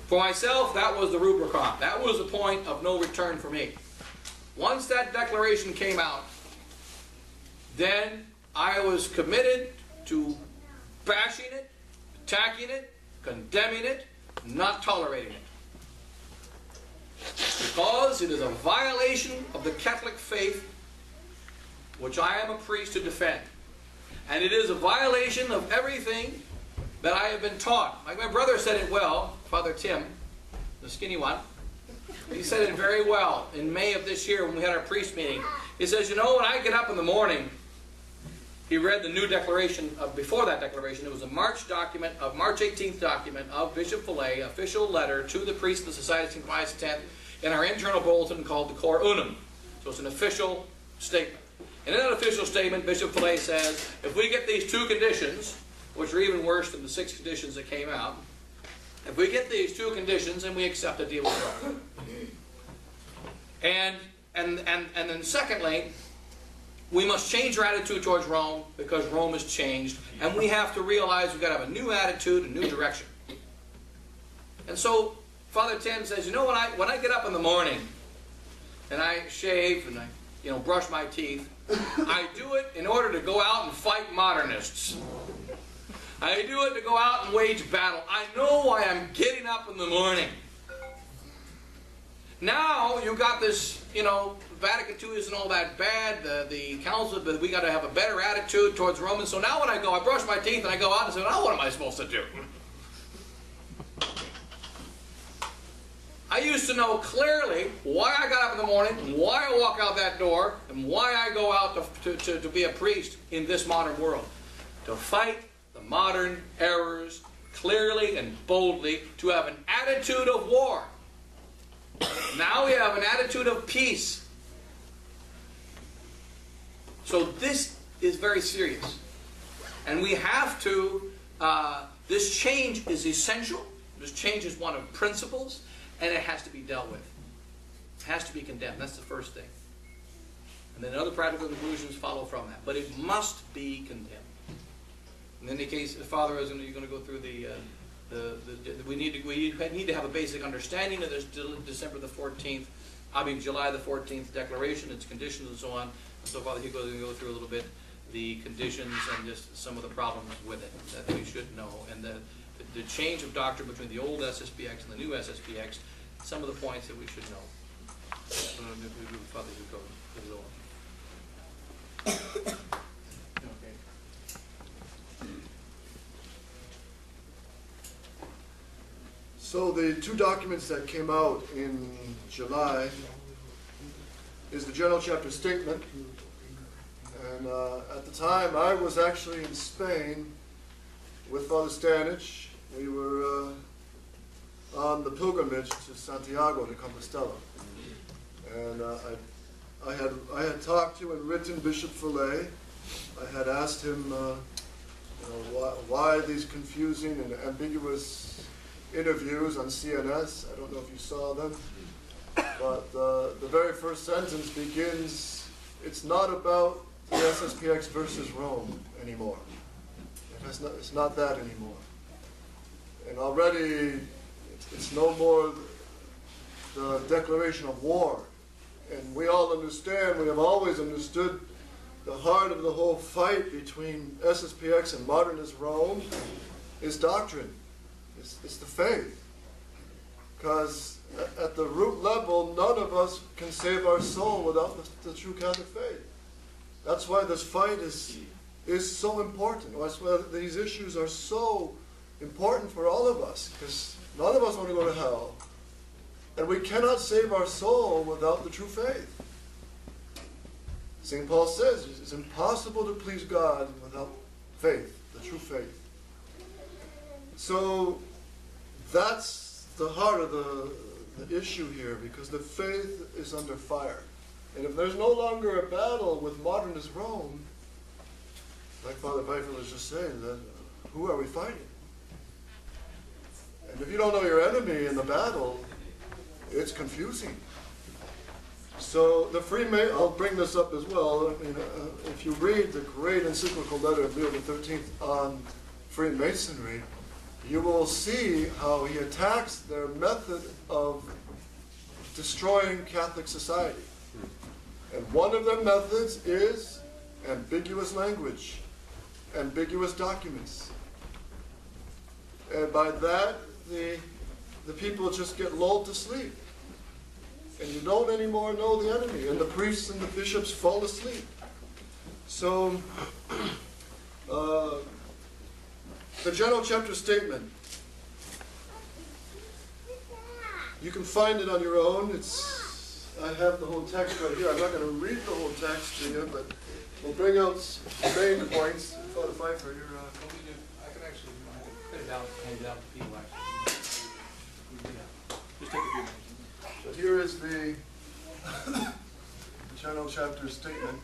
For myself, that was the Rubicon. That was the point of no return for me. Once that declaration came out, then I was committed to bashing it, attacking it, condemning it, not tolerating it. Because it is a violation of the Catholic faith, which I am a priest to defend. And it is a violation of everything that I have been taught. Like my brother said it well, Father Tim, the skinny one. He said it very well in May of this year when we had our priest meeting. He says, you know, when I get up in the morning, he read the new declaration before that declaration. It was a March 18th document of Bishop Fillet, official letter to the priests of the Society of St. Pius X in our internal bulletin called the Cor Unum. So it's an official statement. And in that official statement, Bishop Fillet says, if we get these 2 conditions, which are even worse than the 6 conditions that came out, if we get these 2 conditions, then we accept a deal with Rome. And then secondly, we must change our attitude towards Rome because Rome has changed, and we have to realize we've got to have a new attitude, a new direction. And so Father Tim says, you know, when I get up in the morning and I shave and I brush my teeth, I do it in order to go out and fight modernists. I do it to go out and wage battle. I know why I'm getting up in the morning. Now you got this, Vatican II isn't all that bad. The council, but we got to have a better attitude towards Romans. So now when I go, I brush my teeth and I go out and say, now what am I supposed to do? I used to know clearly why I got up in the morning, why I walk out that door, and why I go out to be a priest in this modern world. To fight the modern errors clearly and boldly, to have an attitude of war. Now we have an attitude of peace. So this is very serious. And we have to, this change is essential. This change is one of principles, and it has to be dealt with. It has to be condemned. That's the first thing. And then other practical conclusions follow from that. But it must be condemned. In any case, the Father is going to go through we need to have a basic understanding of this July the 14th declaration, its conditions and so on. And so Father Hewko is going to go through a little bit the conditions and just some of the problems with it that we should know. And the change of doctrine between the old SSPX and the new SSPX, some of the points that we should know. Father Hewko will go on. So the 2 documents that came out in July is the General Chapter Statement. And at the time, I was actually in Spain with Father Stanich. We were on the pilgrimage to Santiago de Compostela. And I had talked to and written Bishop Fillet. I had asked him why these confusing and ambiguous interviews on CNS. I don't know if you saw them, but the very first sentence begins, it's not about the SSPX versus Rome anymore. It's not that anymore. And already it's no more the declaration of war. And we all understand, we have always understood the heart of the whole fight between SSPX and modernist Rome is doctrine. It's the faith. Because at the root level, none of us can save our soul without the true Catholic faith. That's why this fight is so important. That's why these issues are so important for all of us. Because none of us want to go to hell. And we cannot save our soul without the true faith. St. Paul says it's impossible to please God without faith, the true faith. So that's the heart of the issue here, because the faith is under fire. And if there's no longer a battle with modernist Rome, like Father Pfeiffer was just saying, then who are we fighting? And if you don't know your enemy in the battle, it's confusing. So the I'll bring this up as well. I mean, if you read the great encyclical letter of Leo XIII on Freemasonry, you will see how he attacks their method of destroying Catholic society. And one of their methods is ambiguous language, ambiguous documents. And by that, the people just get lulled to sleep. And you don't anymore know the enemy. And the priests and the bishops fall asleep. So, the general chapter statement, you can find it on your own. I have the whole text right here. I'm not going to read the whole text to you, but we'll bring out main points. Father Pfeiffer, you're... I can actually put it out, hand it out to people, actually. Just take a few minutes. So here is the general chapter statement.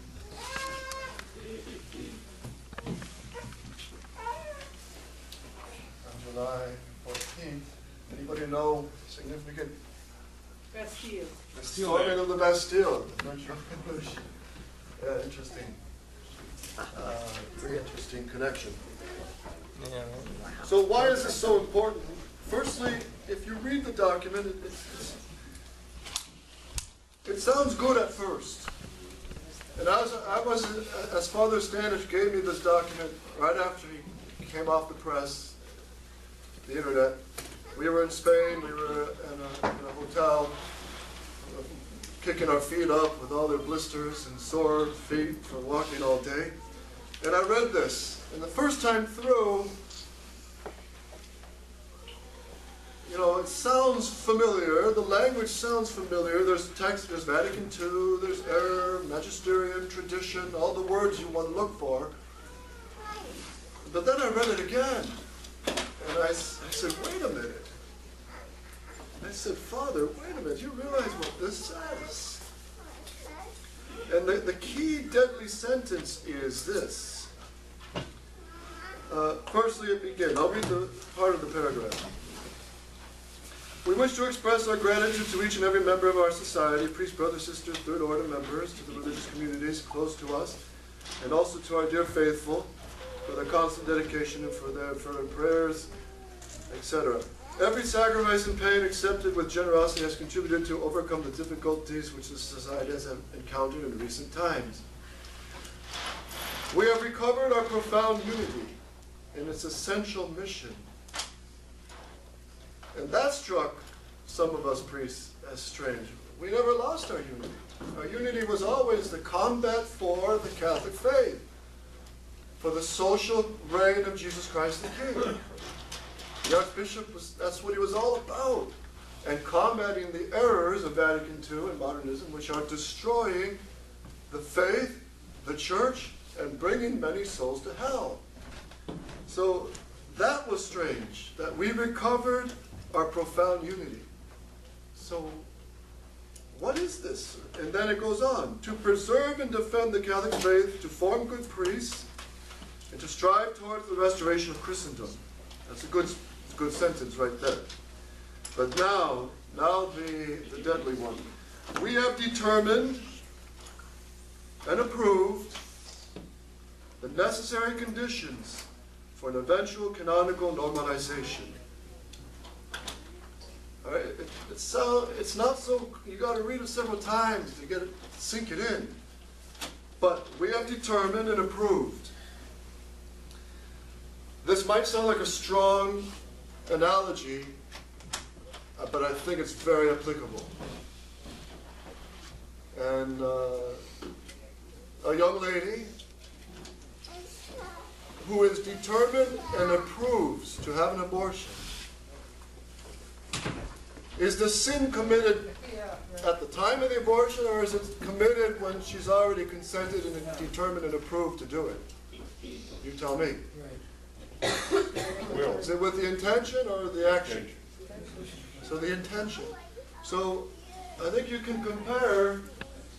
On July 14th. Anybody know significant? Bastille. The storming of the Bastille. Yeah, interesting. Very interesting connection. So why is this so important? Firstly, if you read the document, it sounds good at first. And as Father Standish gave me this document right after he came off the press, the internet, we were in Spain, we were in a hotel, kicking our feet up with all their blisters and sore feet from walking all day. And I read this, and the first time through, you know, it sounds familiar, the language sounds familiar, there's text, there's Vatican II, there's error, magisterium, tradition, all the words you want to look for. But then I read it again, and I said, wait a minute. I said, Father, wait a minute, you realize what this says? And the key deadly sentence is this. Firstly, it begins. I'll read the part of the paragraph. We wish to express our gratitude to each and every member of our society, priests, brothers, sisters, third order members, to the religious communities close to us, and also to our dear faithful for their constant dedication and for their fervent prayers, etc. Every sacrifice and pain accepted with generosity has contributed to overcome the difficulties which the society has encountered in recent times. We have recovered our profound unity in its essential mission. And that struck some of us priests as strange. We never lost our unity. Our unity was always the combat for the Catholic faith, for the social reign of Jesus Christ the King. The Archbishop, that's what he was all about. And combating the errors of Vatican II and modernism, which are destroying the faith, the church, and bringing many souls to hell. So that was strange, that we recovered our profound unity. So what is this? And then it goes on. To preserve and defend the Catholic faith, to form good priests, and to strive towards the restoration of Christendom. That's a good sentence right there. But now the deadly one. We have determined and approved the necessary conditions for an eventual canonical normalization. All right, it's not so, you got to read it several times to get it, sink it in. But we have determined and approved. This might sound like a strong analogy, but I think it's very applicable. And a young lady who is determined and approves to have an abortion, is the sin committed at the time of the abortion, or is it committed when she's already consented and determined and approved to do it? You tell me. Is it with the intention or the action? So the intention. So I think you can compare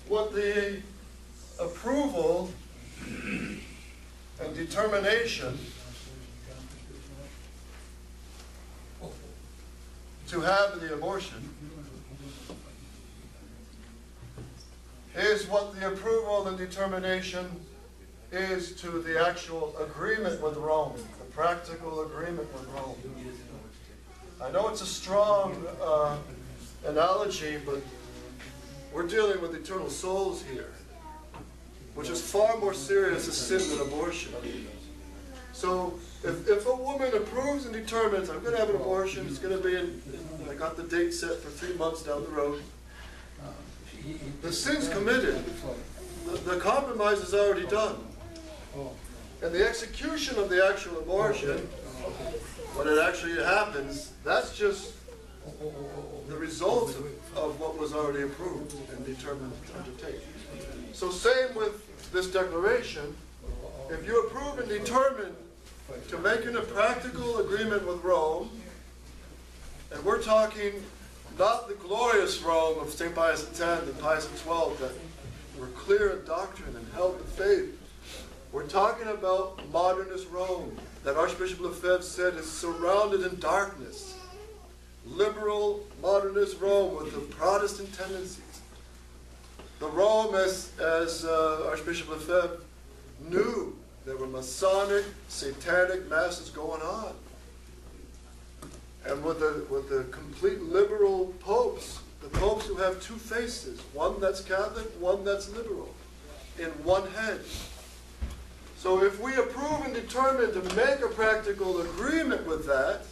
what the approval and determination to have the abortion is what the approval and determination is to the actual agreement with Rome, the practical agreement with Rome. I know it's a strong analogy, but we're dealing with eternal souls here, which is far more serious a sin than abortion. So if a woman approves and determines, I'm going to have an abortion, it's going to be I got the date set for 3 months down the road, the sin's committed. The compromise is already done. And the execution of the actual abortion, when it actually happens, that's just the result of what was already approved and determined to undertake. So same with this declaration. If you approve and determine to make a practical agreement with Rome, and we're talking not the glorious Rome of St. Pius X and Pius XII that were clear in doctrine and held the faith. We're talking about modernist Rome that Archbishop Lefebvre said is surrounded in darkness. Liberal modernist Rome with the Protestant tendencies. The Rome, as Archbishop Lefebvre knew, there were Masonic, satanic masses going on. And with the complete liberal popes, the popes who have two faces, one that's Catholic, one that's liberal, in one head. So if we approve and determine to make a practical agreement with that,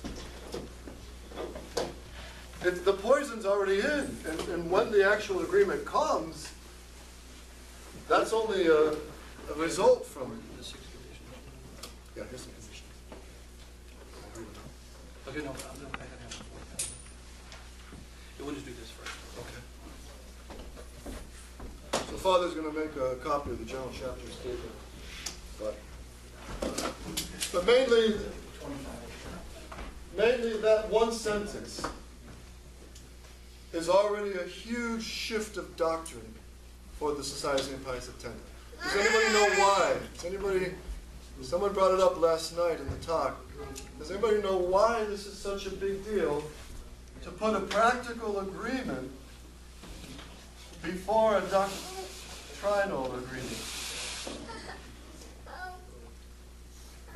the poison's already in. And when the actual agreement comes, that's only a result from it. Yeah, here's some conditions. Okay, no, I have to. We'll just do this first. Okay. So Father's going to make a copy of the general chapter statement. But mainly that one sentence is already a huge shift of doctrine for the Society of St. Pius X. Does anybody know why? Someone brought it up last night in the talk. Does anybody know why this is such a big deal to put a practical agreement before a doctrinal agreement?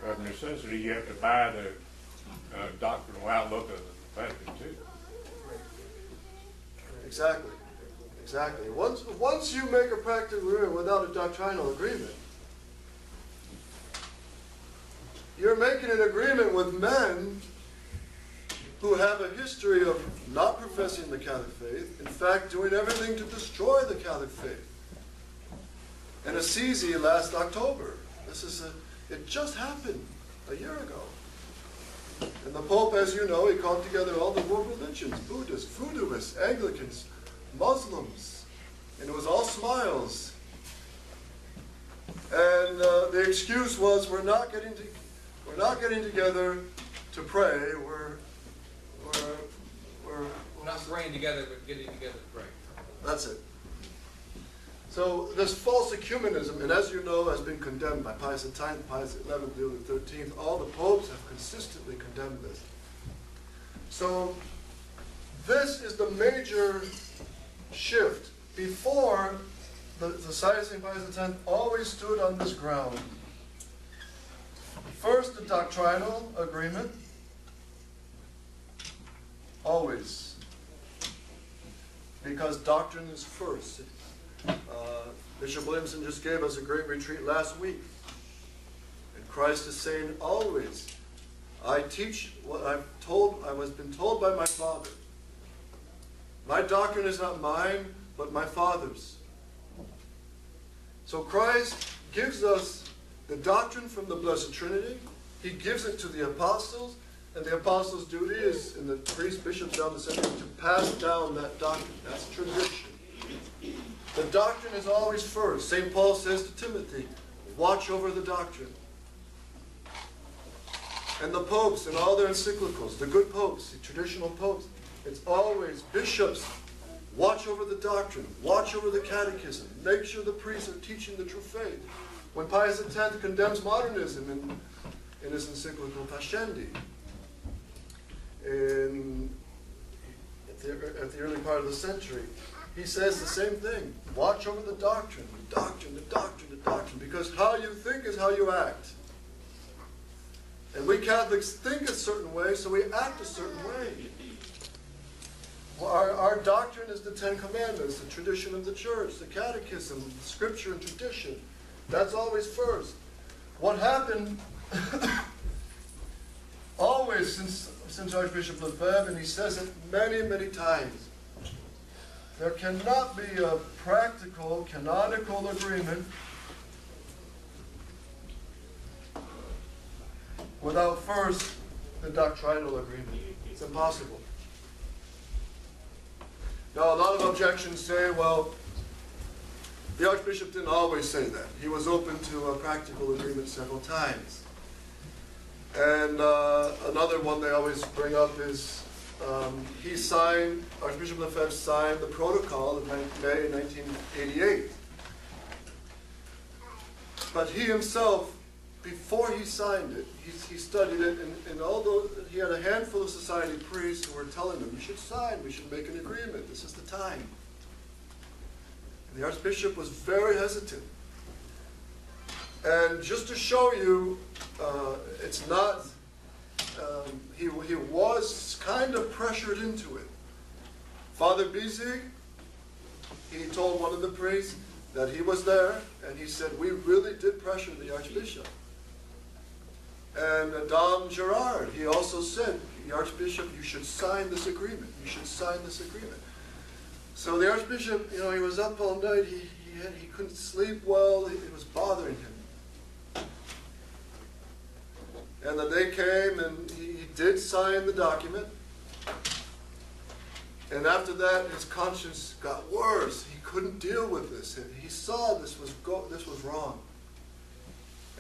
Of necessity, you have to buy the doctrinal outlook of the profession too. Exactly. Once you make a practical agreement without a doctrinal agreement, you're making an agreement with men who have a history of not professing the Catholic faith, in fact doing everything to destroy the Catholic faith. In Assisi last October, it just happened a year ago. And the Pope, as you know, he called together all the world religions, Buddhists, Voodooists, Anglicans, Muslims, and it was all smiles. And the excuse was, we're not getting together to pray. We're not praying together, but getting together to pray. That's it. So this false ecumenism, and as you know, has been condemned by Pius X, Pius XI, Leo XIII. All the popes have consistently condemned this. So this is the major shift. Before, the Society of St. Pius X always stood on this ground. First, the doctrinal agreement. Always. Because doctrine is first. Bishop Williamson just gave us a great retreat last week. And Christ is saying always, I teach what I've been told by my Father. My doctrine is not mine, but my Father's. So Christ gives us the doctrine from the Blessed Trinity. He gives it to the apostles, and the apostles' duty is, and the priests, bishops down the center, to pass down that doctrine. That's tradition. The doctrine is always first. St. Paul says to Timothy, watch over the doctrine. And the popes and all their encyclicals, the good popes, the traditional popes, it's always bishops, watch over the doctrine, watch over the catechism, make sure the priests are teaching the true faith. When Pius X condemns modernism in his encyclical Pascendi, at the early part of the century, he says the same thing. Watch over the doctrine, the doctrine, the doctrine, the doctrine, because how you think is how you act. And we Catholics think a certain way, so we act a certain way. Well, our doctrine is the Ten Commandments, the tradition of the church, the catechism, scripture and tradition. That's always first. What happened always since Archbishop Lefebvre, and he says it many, many times, there cannot be a practical, canonical agreement without first the doctrinal agreement. It's impossible. Now, a lot of objections say, well, the Archbishop didn't always say that. He was open to a practical agreement several times. And another one they always bring up is Archbishop Lefebvre signed the protocol in May 1988. But he himself, before he signed it, he studied it, and although he had a handful of society priests who were telling him, you should sign, we should make an agreement, this is the time. And the Archbishop was very hesitant. And just to show you, it's not, he was kind of pressured into it. Father Bizig, he told one of the priests that he was there, and he said, we really did pressure the Archbishop. And Dom Gerard, he also said, the Archbishop, you should sign this agreement. You should sign this agreement. So the Archbishop, he was up all night. He couldn't sleep well. It was bothering him. And the day came, and he did sign the document. And after that, his conscience got worse. He couldn't deal with this. He saw this was wrong.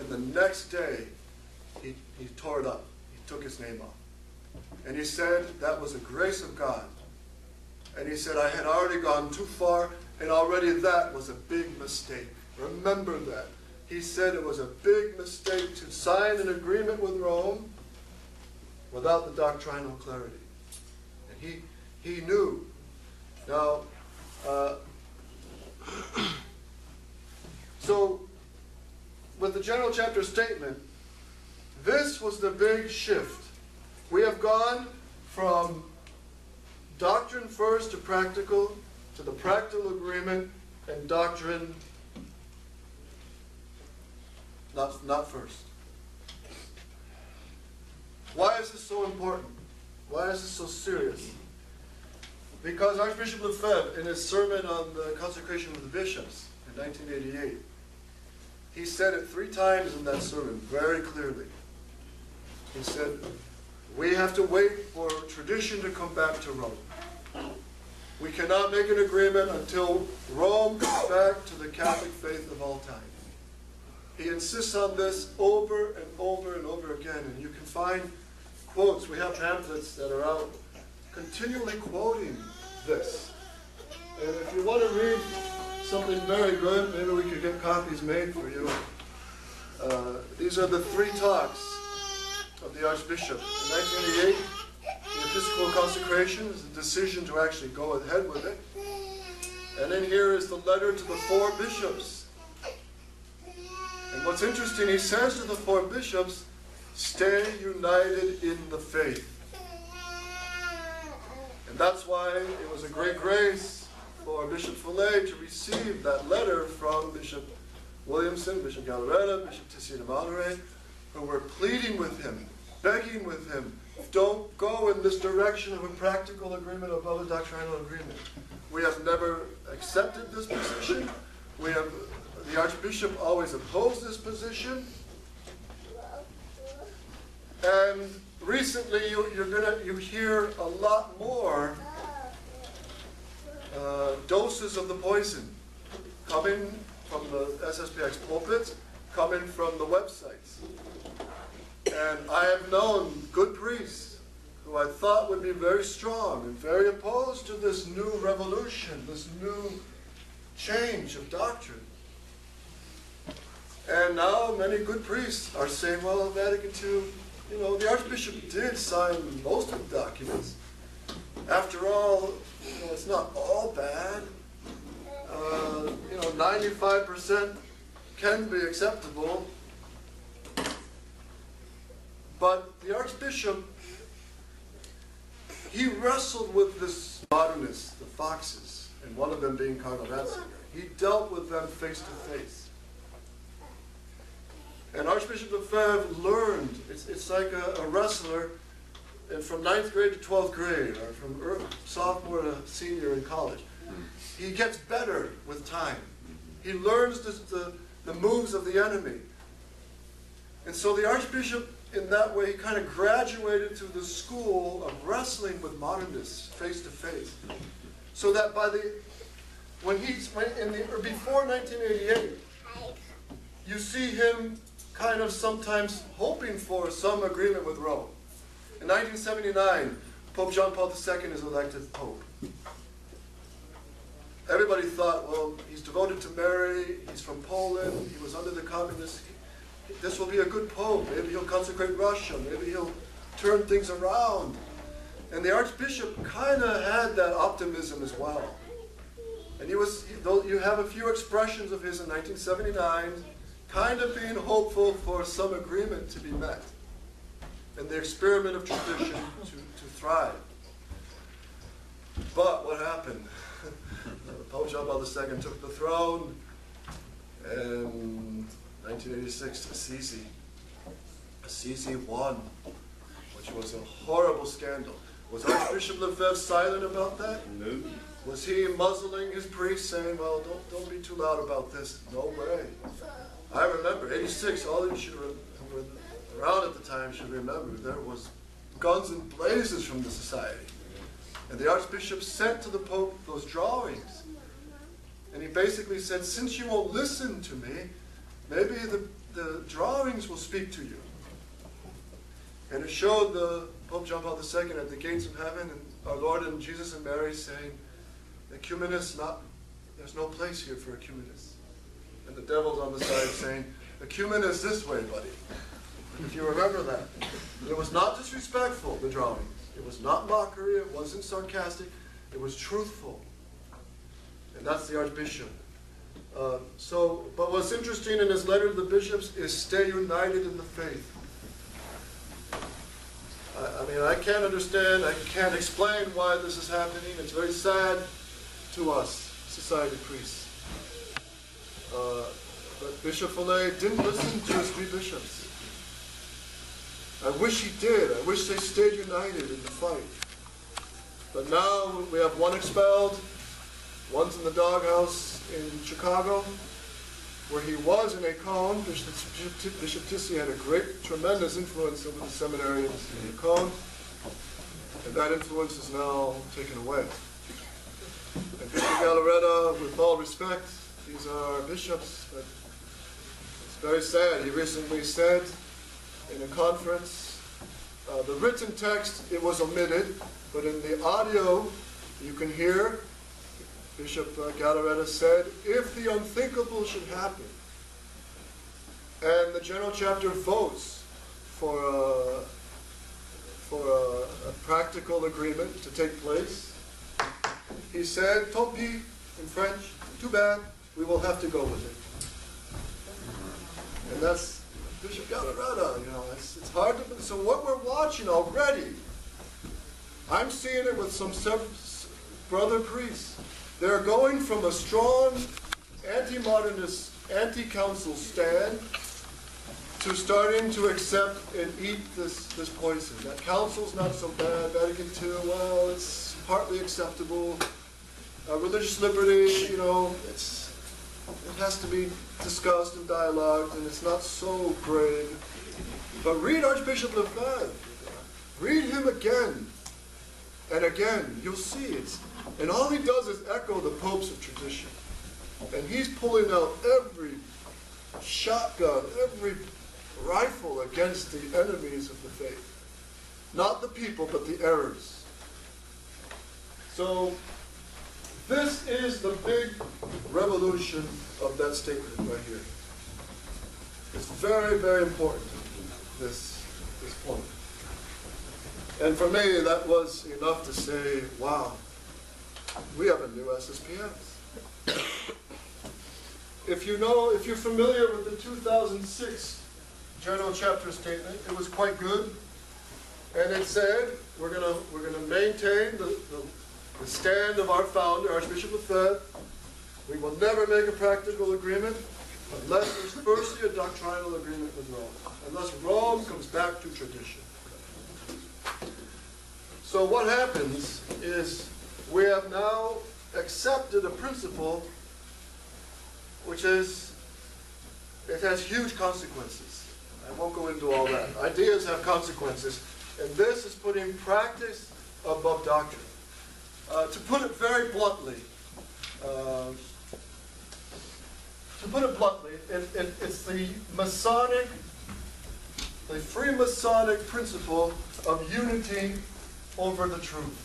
And the next day, he tore it up. He took his name off. And he said that was a grace of God. And he said, I had already gone too far, and already that was a big mistake. Remember that. He said it was a big mistake to sign an agreement with Rome without the doctrinal clarity. And he knew. Now, so with the general chapter statement, this was the big shift. We have gone from doctrine first to practical, to the practical agreement, and doctrine not first. Why is this so important? Why is this so serious? Because Archbishop Lefebvre, in his sermon on the consecration of the bishops in 1988, he said it 3 times in that sermon very clearly. He said, we have to wait for tradition to come back to Rome. We cannot make an agreement until Rome comes back to the Catholic faith of all time. He insists on this over and over and over again, and you can find quotes. We have pamphlets that are out continually quoting this. And if you want to read something very good, maybe we could get copies made for you. These are the 3 talks of the Archbishop. In 1988, the Episcopal consecration is the decision to actually go ahead with it. And then here is the letter to the 4 bishops. And what's interesting, he says to the 4 bishops, stay united in the faith. And that's why it was a great grace for Bishop Follet to receive that letter from Bishop Williamson, Bishop Galaretta, Bishop Tessina Mallory, who were pleading with him, begging with him, don't go in this direction of a practical agreement above a doctrinal agreement. We have never accepted this position. The Archbishop always opposed this position. And recently you hear a lot more doses of the poison coming from the SSPX pulpits, coming from the websites. And I have known good priests who I thought would be very strong and very opposed to this new revolution, this new change of doctrine. And now many good priests are saying, well, Vatican II, the Archbishop did sign most of the documents. After all, it's not all bad. 95% can be acceptable. But the Archbishop, he wrestled with this modernists, the Foxes, and one of them being Cardinal Ratzinger. He dealt with them face to face. And Archbishop Lefebvre learned, it's like a wrestler, and from 9th grade to 12th grade, or from sophomore to senior in college. He gets better with time. He learns the moves of the enemy. And so the Archbishop, in that way, he kind of graduated to the school of wrestling with modernists face to face. So that by before 1988, you see him kind of sometimes hoping for some agreement with Rome. In 1979, Pope John Paul II is elected Pope. Everybody thought, well, he's devoted to Mary, he's from Poland, he was under the communists. This will be a good Pope. Maybe he'll consecrate Russia, maybe he'll turn things around. And the Archbishop kind of had that optimism as well. And you have a few expressions of his in 1979, kind of being hopeful for some agreement to be met, and the experiment of tradition to thrive. But what happened? Pope John Paul II took the throne, and 1986, Assisi won, which was a horrible scandal. Was Archbishop Lefebvre silent about that? No. Was he muzzling his priests, saying, well, don't be too loud about this? No way. I remember, 86, all of you who were around at the time should remember, there was guns and blazes from the society. And the Archbishop sent to the Pope those drawings. And he basically said, since you won't listen to me, maybe the drawings will speak to you. And it showed the Pope John Paul II at the gates of heaven, and our Lord and Jesus and Mary saying, ecumenists, there's no place here for ecumenists. And the devil's on the side saying, ecumenists this way, buddy. If you remember that. It was not disrespectful, the drawings. It was not mockery, it wasn't sarcastic, it was truthful. And that's the Archbishop. But what's interesting in his letter to the bishops is stay united in the faith. I mean, I can't understand, I can't explain why this is happening. It's very sad to us, society priests. But Bishop Follet didn't listen to his three bishops. I wish he did. I wish they stayed united in the fight. But now we have one expelled, one's in the doghouse in Chicago, where he was in Acon. Bishop Tissy had a tremendous influence over the seminarians in Acon, and that influence is now taken away. And Bishop Galaretta, with all respect, these are bishops, but it's very sad. He recently said in a conference, the written text, it was omitted, but in the audio, you can hear Bishop Galaretta said, if the unthinkable should happen, and the General Chapter votes for a practical agreement to take place, he said, tant pis, in French, too bad, we will have to go with it. And that's Bishop Galaretta, it's hard to, so what we're watching already, I'm seeing it with some brother priests. They're going from a strong anti-modernist, anti-council stand to starting to accept and eat this poison. That council's not so bad, Vatican II, well, it's partly acceptable. Religious liberty, it has to be discussed and dialogued, and it's not so grave. But read Archbishop Lefebvre. Read him again and again. You'll see it. And all he does is echo the popes of tradition. And he's pulling out every shotgun, every rifle against the enemies of the faith. Not the people, but the errors. So this is the big revolution of that statement right here. It's very, very important, this point. And for me, that was enough to say, wow, we have a new SSPS. If you're familiar with the 2006 General Chapter Statement, it was quite good. And it said, we're gonna maintain the stand of our founder, Archbishop Lefebvre. We will never make a practical agreement unless there's firstly a doctrinal agreement with Rome. Unless Rome comes back to tradition. So what happens is we have now accepted a principle which is, it has huge consequences. I won't go into all that. Ideas have consequences, and this is putting practice above doctrine. To put it very bluntly, it's the Masonic, the Freemasonic principle of unity over the truth.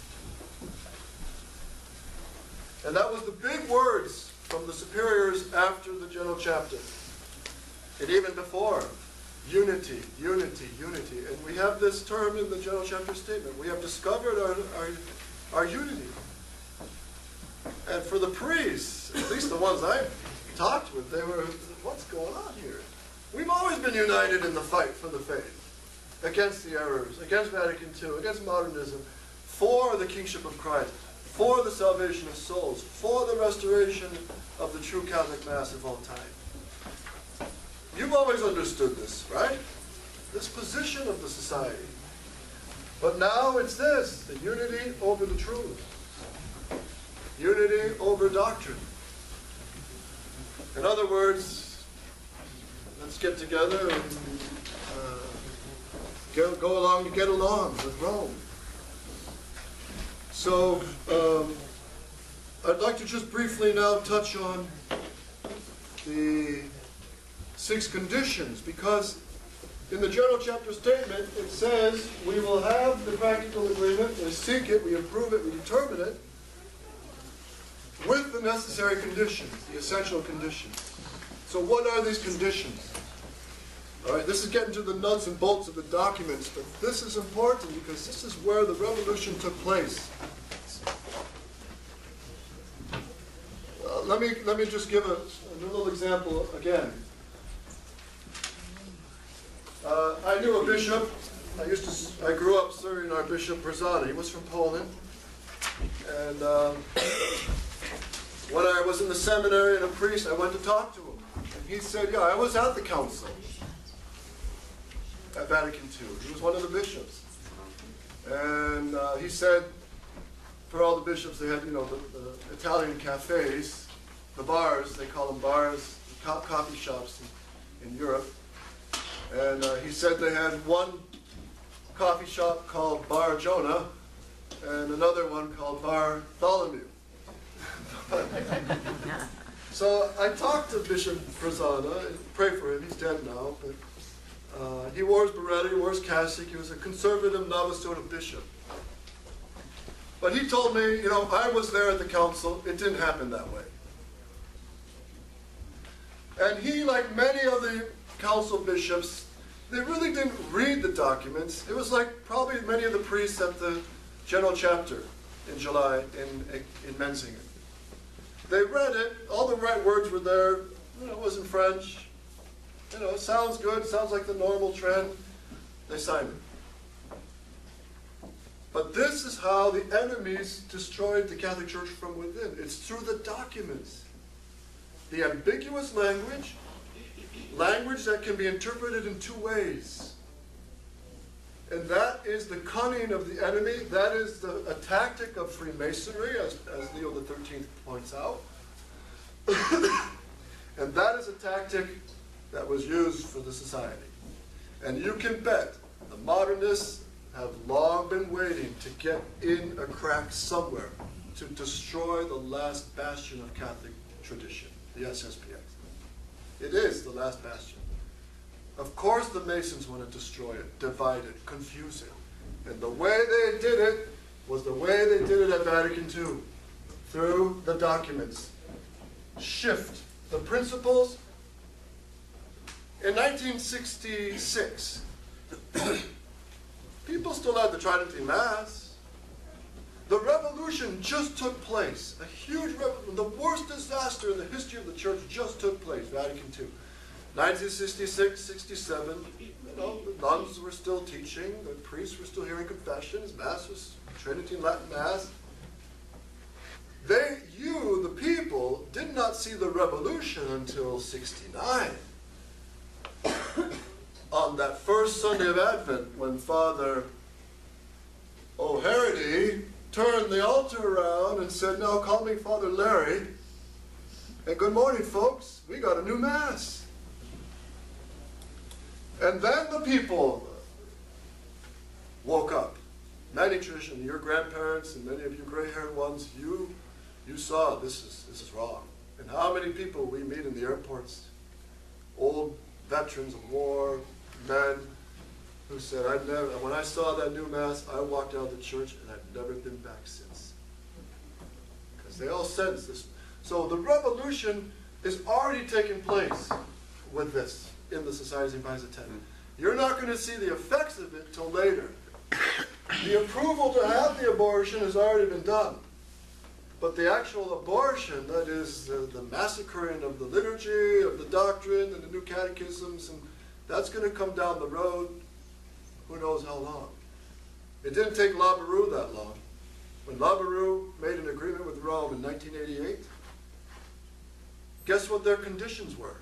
And that was the big words from the superiors after the General Chapter. And even before, unity, unity, unity. And we have this term in the General Chapter Statement. We have discovered our unity. And for the priests, at least the ones I talked with, they were, what's going on here? We've always been united in the fight for the faith, against the errors, against Vatican II, against modernism, for the kingship of Christ, for the salvation of souls, for the restoration of the true Catholic Mass of all time. You've always understood this, right? This position of the society. But now it's this, the unity over the truth. Unity over doctrine. In other words, let's get together and go along to get along with Rome. So, I'd like to just briefly now touch on the 6 conditions, because in the General Chapter Statement it says we will have the practical agreement, we seek it, we approve it, we determine it, with the necessary conditions, the essential conditions. So what are these conditions? All right, this is getting to the nuts and bolts of the documents, but this is important because this is where the revolution took place. Let me just give a little example again. I knew a bishop. I grew up serving our Bishop Brzana. He was from Poland, and when I was in the seminary and a priest, I went to talk to him, and he said, "Yeah, I was at the council at Vatican II. He was one of the bishops. And he said, for all the bishops, they had, the Italian cafes, the bars, they call them bars, coffee shops in Europe. And he said they had one coffee shop called Bar Jonah and another one called Bar Tholomew. So I talked to Bishop Brzana, pray for him, he's dead now, but he wore his beretta, he wore his cassock, he was a conservative Novostota bishop. But he told me, I was there at the council, it didn't happen that way. And he, like many of the council bishops, they really didn't read the documents. It was like probably many of the priests at the General Chapter in July in Menzingen. They read it, all the right words were there, it was in French. It sounds good, sounds like the normal trend. They signed it. But this is how the enemies destroyed the Catholic Church from within. It's through the documents. The ambiguous language that can be interpreted in 2 ways. And that is the cunning of the enemy. That is a tactic of Freemasonry, as Leo XIII points out. And that is a tactic that was used for the society. And you can bet the modernists have long been waiting to get in a crack somewhere to destroy the last bastion of Catholic tradition, the SSPX. It is the last bastion. Of course the Masons want to destroy it, divide it, confuse it. And the way they did it was the way they did it at Vatican II, through the documents. Shift the principles. In 1966, people still had the Tridentine Mass. The revolution just took place. A huge revolution. The worst disaster in the history of the church just took place, Vatican II. 1966, 67, the nuns were still teaching, the priests were still hearing confessions, Mass was Trinity and Latin Mass. You, the people, did not see the revolution until 69. On that first Sunday of Advent, when Father O'Harity turned the altar around and said, "Now call me Father Larry, and good morning, folks, we got a new Mass." And then the people woke up. Many tradition, your grandparents and many of you gray-haired ones, you saw this is wrong. And how many people we meet in the airports, old veterans of war, men who said, when I saw that new Mass, I walked out of the church and I've never been back since. Because they all sense this. So the revolution is already taking place with this in the Society of St. Pius X. You're not going to see the effects of it till later. The approval to have the abortion has already been done. But the actual abortion, that is the massacring of the liturgy, of the doctrine, and the new catechisms, and that's going to come down the road who knows how long. It didn't take Labarue that long. When Labarue made an agreement with Rome in 1988, guess what their conditions were?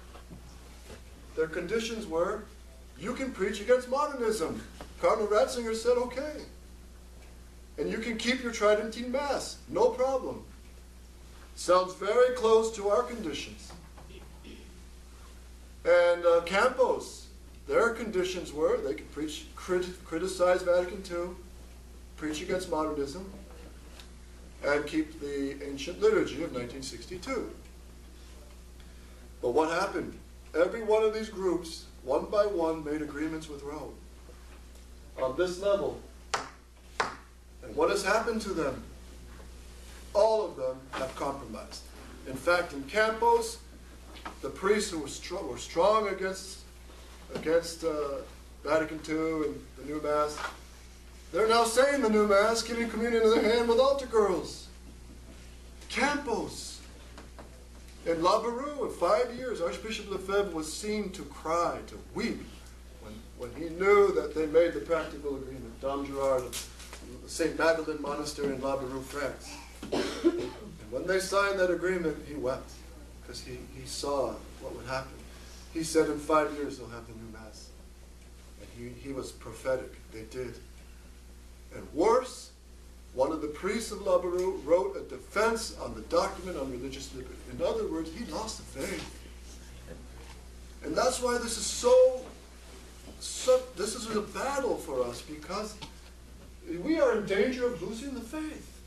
Their conditions were, you can preach against modernism. Cardinal Ratzinger said, okay. And you can keep your Tridentine Mass, no problem. Sounds very close to our conditions. And Campos, their conditions were they could preach, criticize Vatican II, preach against modernism, and keep the ancient liturgy of 1962. But what happened? Every one of these groups, one by one, made agreements with Rome on this level. And what has happened to them? All of them have compromised. In fact, in Campos, the priests who were strong against Vatican II and the new Mass, they're now saying the new Mass, giving communion in their hand with altar girls. Campos. In Labarue, in 5 years, Archbishop Lefebvre was seen to cry, to weep, when he knew that they made the practical agreement. Dom Gerard of St. Magdalene Monastery in Labarue, France. And when they signed that agreement, he wept, because he saw what would happen. He said in 5 years they'll have the new Mass. And he was prophetic. They did. And worse, one of the priests of Labarue wrote a defense on the document on religious liberty. In other words, he lost the faith. And that's why this is this is a battle for us, because we are in danger of losing the faith.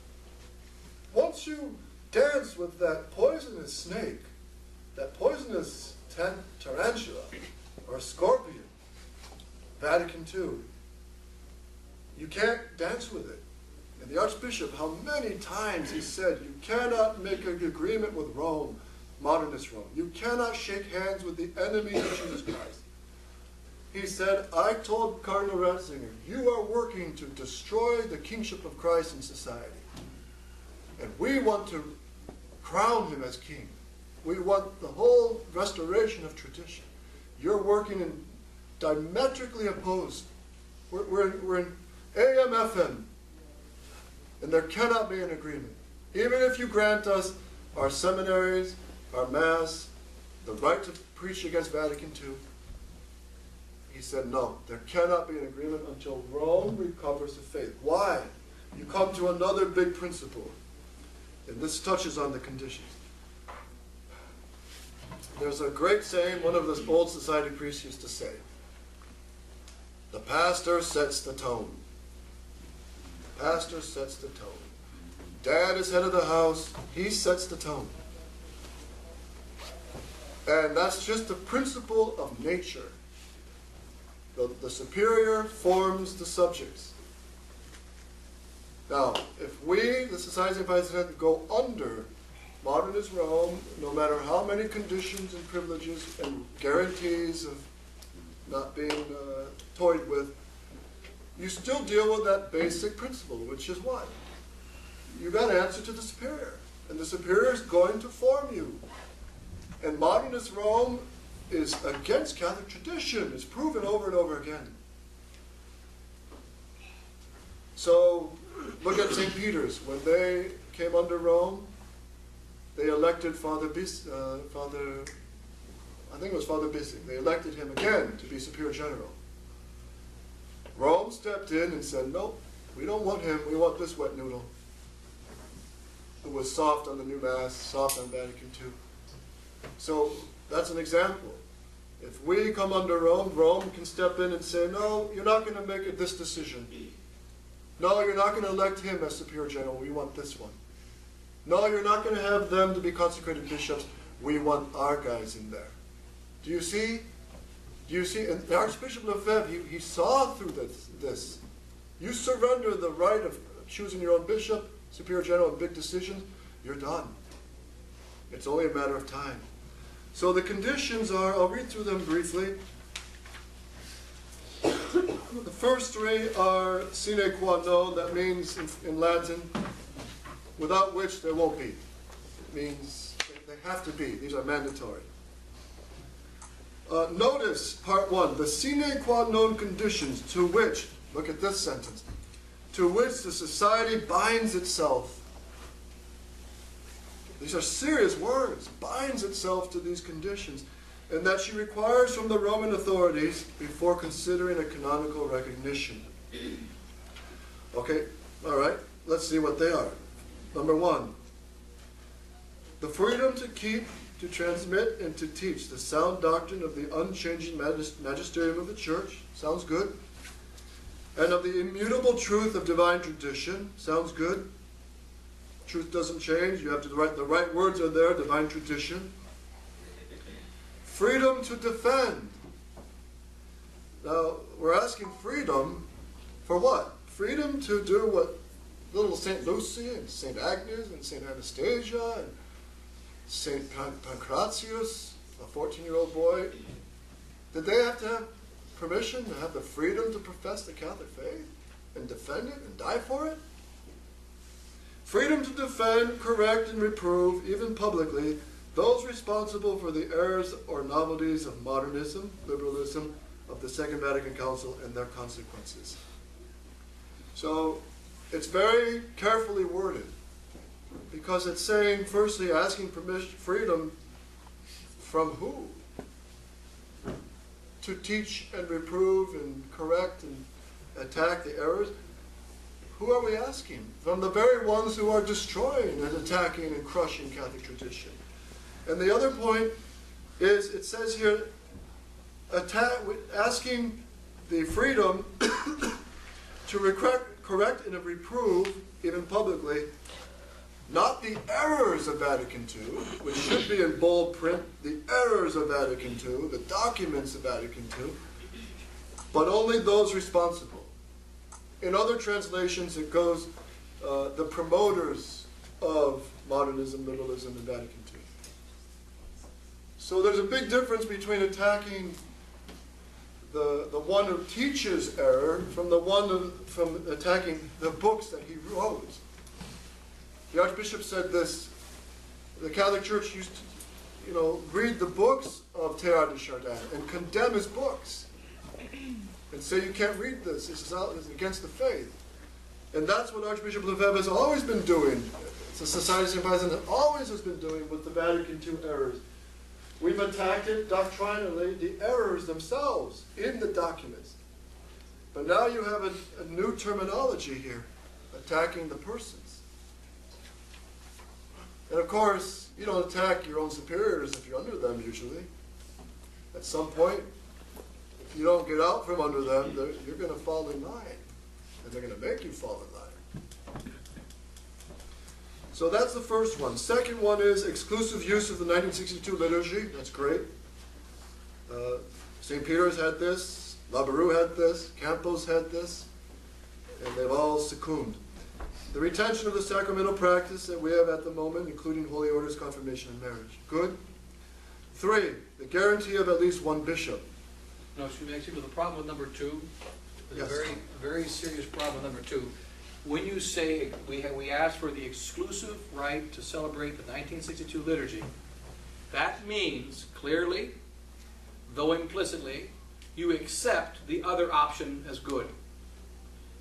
Once you dance with that poisonous snake, that poisonous tarantula, or scorpion, Vatican II, you can't dance with it. And the Archbishop, how many times he said, you cannot make an agreement with Rome, modernist Rome. You cannot shake hands with the enemy of Jesus Christ. He said, I told Cardinal Ratzinger, you are working to destroy the kingship of Christ in society. And we want to crown him as king. We want the whole restoration of tradition. You're working in diametrically opposed. We're in AM/FM. And there cannot be an agreement. Even if you grant us our seminaries, our Mass, the right to preach against Vatican II, he said, no, there cannot be an agreement until Rome recovers the faith. Why? You come to another big principle. And this touches on the conditions. There's a great saying one of the old society priests used to say. The pastor sets the tone. The pastor sets the tone. Dad is head of the house. He sets the tone. And that's just the principle of nature. The superior forms the subjects. Now, if we, the Society of Pius X, go under modernist Rome, no matter how many conditions and privileges and guarantees of not being toyed with, you still deal with that basic principle, which is what? you got to answer to the superior. And the superior is going to form you. And modernist Rome is against Catholic tradition. It's proven over and over again. So, look at St. Peter's. When they came under Rome, they elected Father Bissing. They elected him again to be Superior General. Rome stepped in and said, nope, we don't want him. We want this wet noodle who was soft on the new Mass, soft on Vatican II. So that's an example. If we come under Rome, Rome can step in and say, no, you're not going to make this decision. No, you're not going to elect him as Superior General. We want this one. No, you're not going to have them to be consecrated bishops. We want our guys in there. Do you see? Do you see? And the Archbishop Lefebvre, he saw through this. You surrender the right of choosing your own bishop, Superior General, and big decisions, you're done. It's only a matter of time. So the conditions are, I'll read through them briefly. The first three are sine qua non, that means in Latin, without which there won't be. It means they have to be. These are mandatory. Notice part one, the sine qua non conditions to which, look at this sentence, to which the society binds itself. These are serious words, binds itself to these conditions, and that she requires from the Roman authorities before considering a canonical recognition. Okay, all right, let's see what they are. Number one, the freedom to keep, to transmit, and to teach the sound doctrine of the unchanging magisterium of the Church. Sounds good. And of the immutable truth of divine tradition. Sounds good. Truth doesn't change. You have to write, the right words are there, divine tradition. Freedom to defend. Now, we're asking freedom for what? Freedom to do what little St. Lucy and St. Agnes and St. Anastasia and St. Pancratius, a 14-year-old boy, did they have to have permission to have the freedom to profess the Catholic faith and defend it and die for it? Freedom to defend, correct, and reprove, even publicly, those responsible for the errors or novelties of modernism, liberalism, of the Second Vatican Council and their consequences. So it's very carefully worded because it's saying, firstly, asking permission, freedom from who? To teach and reprove and correct and attack the errors. Who are we asking? From the very ones who are destroying and attacking and crushing Catholic tradition. And the other point is, it says here, asking the freedom to correct and reprove, even publicly, not the errors of Vatican II, which should be in bold print, the errors of Vatican II, the documents of Vatican II, but only those responsible. In other translations, it goes, the promoters of modernism, liberalism, and Vatican II. So there's a big difference between attacking the one who teaches error from attacking the books that he wrote. The Archbishop said this, the Catholic Church used to, read the books of Teilhard de Chardin and condemn his books and say, you can't read this, it's against the faith. And that's what Archbishop Lefebvre has always been doing. The Society of St. Vincent always has been doing with the Vatican II errors. We've attacked it doctrinally, the errors themselves in the documents. But now you have a new terminology here, attacking the persons. And of course, you don't attack your own superiors if you're under them usually. At some point, if you don't get out from under them, you're going to fall in line. And they're going to make you fall in line. So that's the first one. Second one is exclusive use of the 1962 liturgy. That's great. St. Peter's had this, Labarue had this, Campos had this, and they've all succumbed. The retention of the sacramental practice that we have at the moment, including holy orders, confirmation, and marriage. Good. 3, the guarantee of at least one bishop. No, excuse me, the problem with number 2, Yes. a very serious problem with number 2, when you say we ask for the exclusive right to celebrate the 1962 liturgy, that means clearly, though implicitly, you accept the other option as good.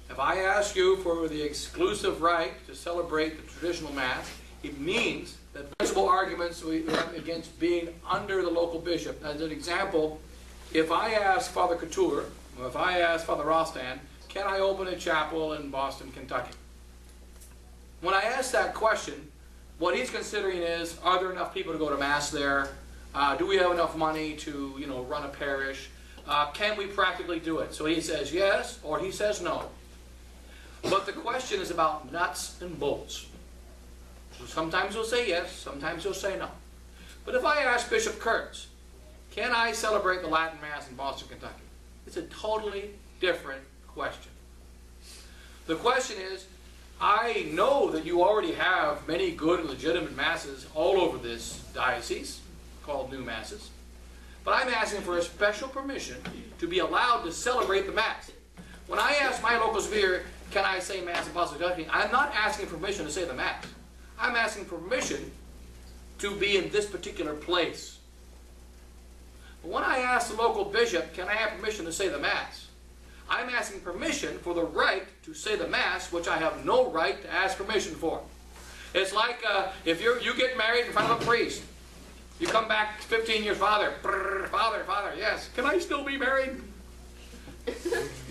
If I ask you for the exclusive right to celebrate the traditional Mass, it means that principal arguments we have against being under the local bishop. As an example, if I ask Father Couture, or if I ask Father Rostand, can I open a chapel in Boston, Kentucky? When I ask that question, what he's considering is, are there enough people to go to Mass there? Do we have enough money to, run a parish? Can we practically do it? So he says yes, or he says no. But the question is about nuts and bolts. So sometimes he'll say yes, sometimes he'll say no. But if I ask Bishop Kurtz, can I celebrate the Latin Mass in Boston, Kentucky? It's a totally different question. The question is, I know that you already have many good and legitimate Masses all over this diocese, called new Masses, but I'm asking for a special permission to be allowed to celebrate the Mass. When I ask my local superior, can I say Mass in Boston, Kentucky, I'm not asking permission to say the Mass. I'm asking permission to be in this particular place. But when I ask the local bishop, can I have permission to say the Mass? I'm asking permission for the right to say the Mass, which I have no right to ask permission for. It's like if you get married in front of a priest. You come back 15 years, Father, yes, can I still be married?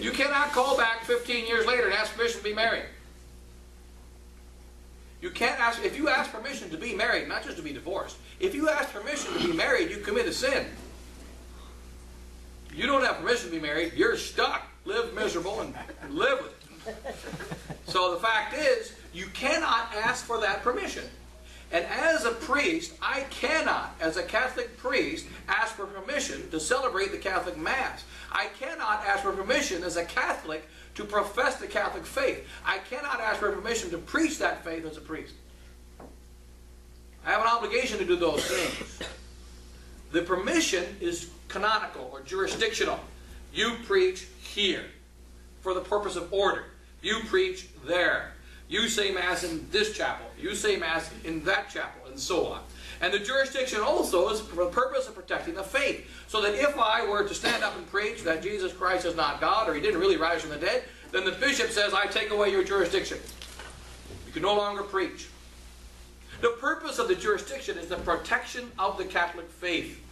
You cannot call back 15 years later and ask permission to be married. You can't ask, if you ask permission to be married, not just to be divorced, if you ask permission to be married, you commit a sin. You don't have permission to be married, you're stuck. Live miserable and live with it. So the fact is, you cannot ask for that permission. And as a priest, I cannot, as a Catholic priest, ask for permission to celebrate the Catholic Mass. I cannot ask for permission as a Catholic to profess the Catholic faith. I cannot ask for permission to preach that faith as a priest. I have an obligation to do those things. The permission is canonical or jurisdictional. You preach here for the purpose of order. You preach there. You say Mass in this chapel. You say Mass in that chapel, and so on. And the jurisdiction also is for the purpose of protecting the faith. So that if I were to stand up and preach that Jesus Christ is not God, or He didn't really rise from the dead, then the bishop says, I take away your jurisdiction. You can no longer preach. The purpose of the jurisdiction is the protection of the Catholic faith.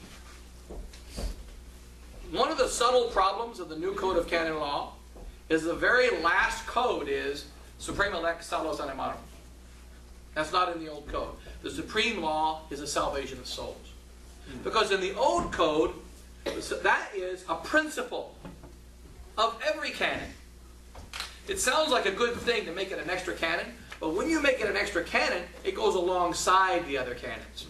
One of the subtle problems of the new Code of Canon Law is the very last code is Suprema Lex Salus Animarum. That's not in the old code. The supreme law is the salvation of souls. Because in the old code, that is a principle of every canon. It sounds like a good thing to make it an extra canon, but when you make it an extra canon, it goes alongside the other canons.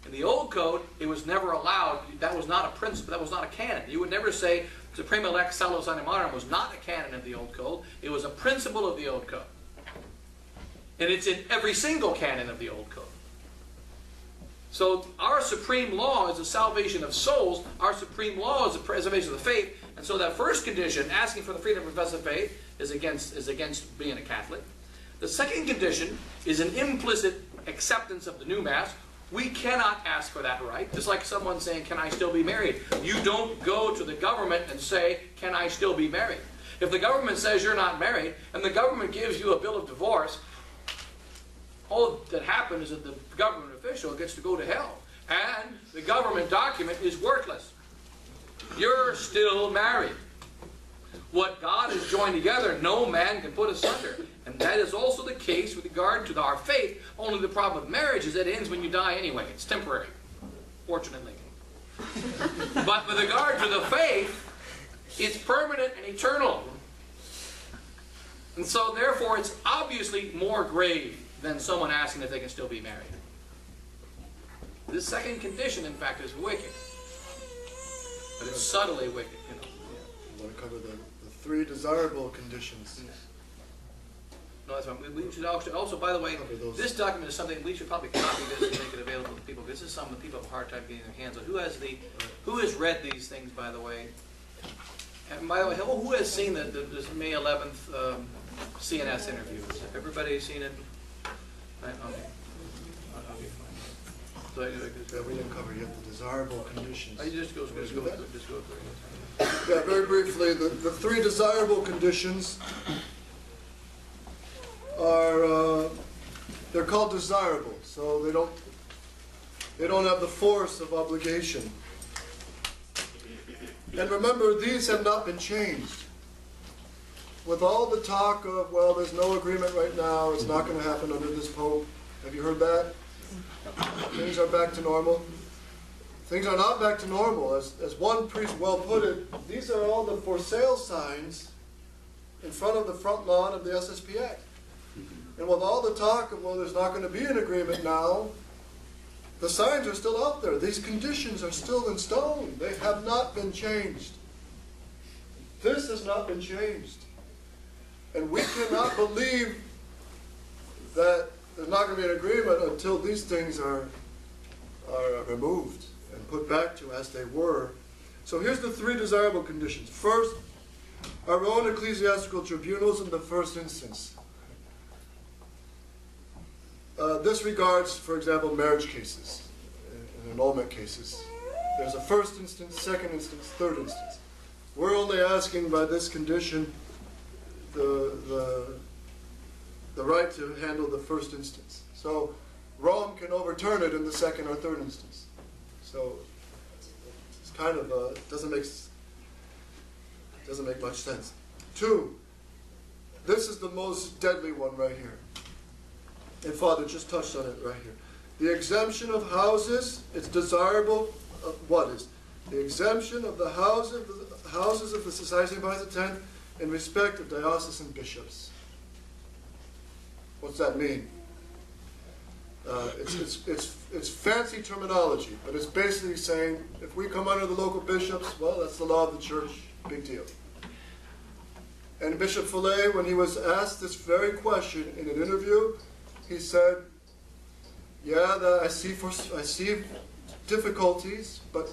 In the old code, it was never allowed. That was not a principle. That was not a canon. You would never say Suprema Lex Salus Animarum was not a canon of the old code. It was a principle of the old code. And it's in every single canon of the old code. So our supreme law is the salvation of souls. Our supreme law is the preservation of the faith. And so that first condition, asking for the freedom to profess the faith, is against being a Catholic. The second condition is an implicit acceptance of the new Mass. We cannot ask for that right. Just like someone saying, can I still be married? You don't go to the government and say, can I still be married? If the government says you're not married, and the government gives you a bill of divorce, all that happens is that the government official gets to go to hell. And the government document is worthless. You're still married. What God has joined together, no man can put asunder. And that is also the case with regard to our faith. Only the problem with marriage is that it ends when you die anyway. It's temporary, fortunately. But with regard to the faith, it's permanent and eternal. And so therefore it's obviously more grave than someone asking if they can still be married. This second condition, in fact, is wicked. But it's subtly wicked, you know. I want to cover the three desirable conditions. No, that's fine. We should also, by the way, this document is something we should probably copy this and make it available to people. This is something people have a hard time getting their hands on. Who has read these things, by the way? And by the way, who has seen this May 11th CNS interviews. Everybody seen it? Right? Okay. Okay, fine. So Yeah, we didn't cover yet the desirable conditions. just go through it. Yeah, very briefly, the three desirable conditions are, they're called desirable, so they don't have the force of obligation. And remember, these have not been changed. With all the talk of, well, there's no agreement right now, it's not going to happen under this pope. Have you heard that? Things are back to normal. Things are not back to normal. As one priest well put it, these are all the for sale signs in front of the front lawn of the SSPA. And with all the talk of, well, there's not going to be an agreement now, the signs are still out there. These conditions are still in stone. They have not been changed. This has not been changed. And we cannot believe that there's not going to be an agreement until these things are removed and put back to as they were. So here's the three desirable conditions. First, our own ecclesiastical tribunals in the first instance. This regards, for example, marriage cases and annulment cases. There's a first instance, second instance, third instance. We're only asking by this condition the right to handle the first instance. So Rome can overturn it in the second or third instance. So it's kind of doesn't make much sense. Two, this is the most deadly one right here. And Father just touched on it right here. The exemption of houses, it's desirable. What is? The exemption of the houses of the Society of Pius X in respect of diocesan bishops. What's that mean? It's fancy terminology, but it's basically saying if we come under the local bishops, well, that's the law of the church, big deal. And Bishop Fillet, when he was asked this very question in an interview, he said, yeah, I see difficulties, but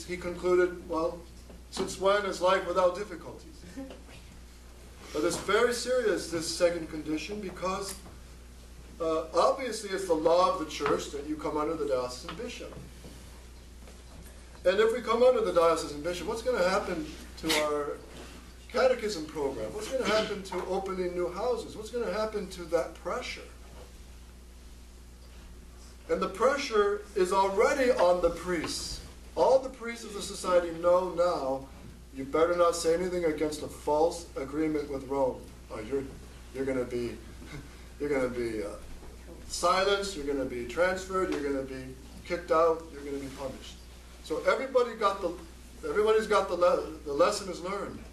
he concluded, well, since when is life without difficulties? But it's very serious, this second condition, because obviously it's the law of the church that you come under the diocesan bishop. And if we come under the diocesan bishop, what's going to happen to our catechism program? What's going to happen to opening new houses? What's going to happen to that pressure? And the pressure is already on the priests. All the priests of the society know now, you better not say anything against a false agreement with Rome. You're going to be silenced. You're going to be transferred. You're going to be kicked out. You're going to be punished. So everybody's got the lesson is learned.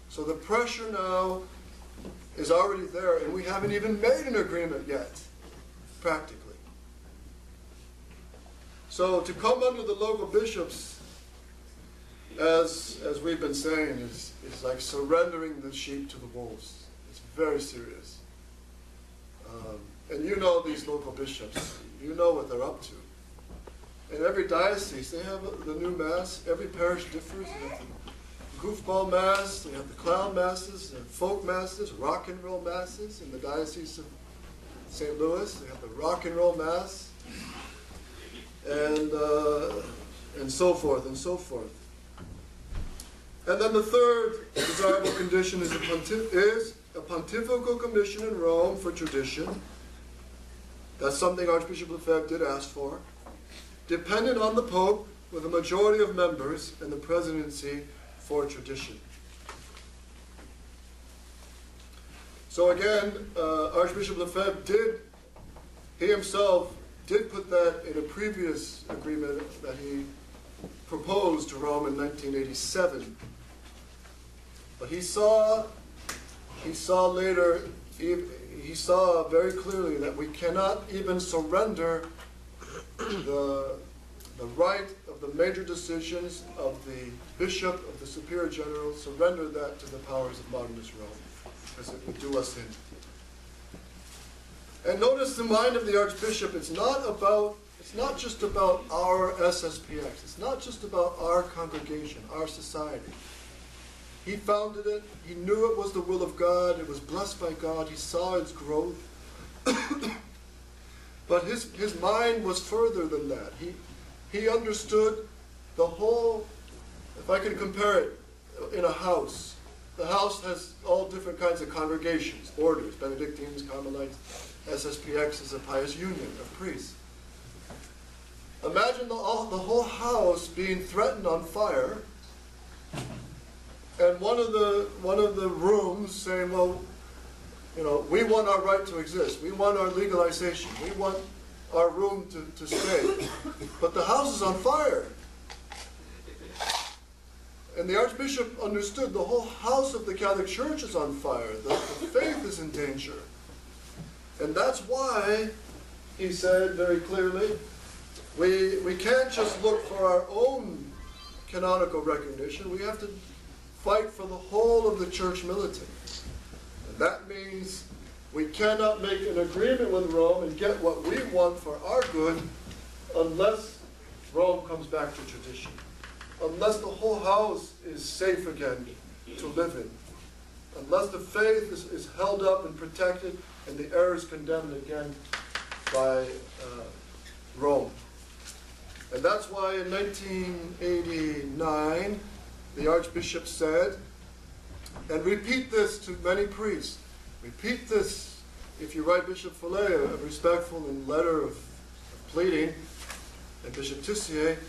So the pressure now is already there, and we haven't even made an agreement yet, practically. So to come under the local bishops, as we've been saying, is like surrendering the sheep to the wolves. It's very serious. And you know these local bishops. You know what they're up to. In every diocese, they have the new Mass. Every parish differs. They have the goofball Mass, they have the clown Masses, the folk Masses, rock and roll Masses. In the Diocese of St. Louis, they have the rock and roll Mass. And so forth and so forth. And then the third desirable condition is a pontifical commission in Rome for tradition. That's something Archbishop Lefebvre did ask for. Dependent on the Pope with a majority of members and the presidency for tradition. So again, Archbishop Lefebvre he himself did put that in a previous agreement that he proposed to Rome in 1987. But he saw later, he saw very clearly that we cannot even surrender the right of the major decisions of the bishop, of the superior general, surrender that to the powers of modernist Rome, because it would do us in. And notice the mind of the Archbishop, it's not just about our SSPX, it's not just about our congregation, our society. He founded it. He knew it was the will of God. It was blessed by God. He saw its growth. But his mind was further than that. He understood the whole, if I can compare it in a house. The house has all different kinds of congregations, orders, Benedictines, Carmelites. SSPX is a pious union of priests. Imagine the whole house being threatened on fire, and one of the rooms saying, well, you know, we want our right to exist. We want our legalization. We want our room to stay. But the house is on fire. And the Archbishop understood the whole house of the Catholic Church is on fire. The faith is in danger. And that's why he said very clearly, we can't just look for our own canonical recognition. We have to fight for the whole of the church militant. And that means we cannot make an agreement with Rome and get what we want for our good unless Rome comes back to tradition. Unless the whole house is safe again to live in. Unless the faith is held up and protected and the errors condemned again by Rome. And that's why in 1989, the Archbishop said, and repeat this to many priests, repeat this if you write Bishop Fillet a respectful and letter of pleading, and Bishop Tissier,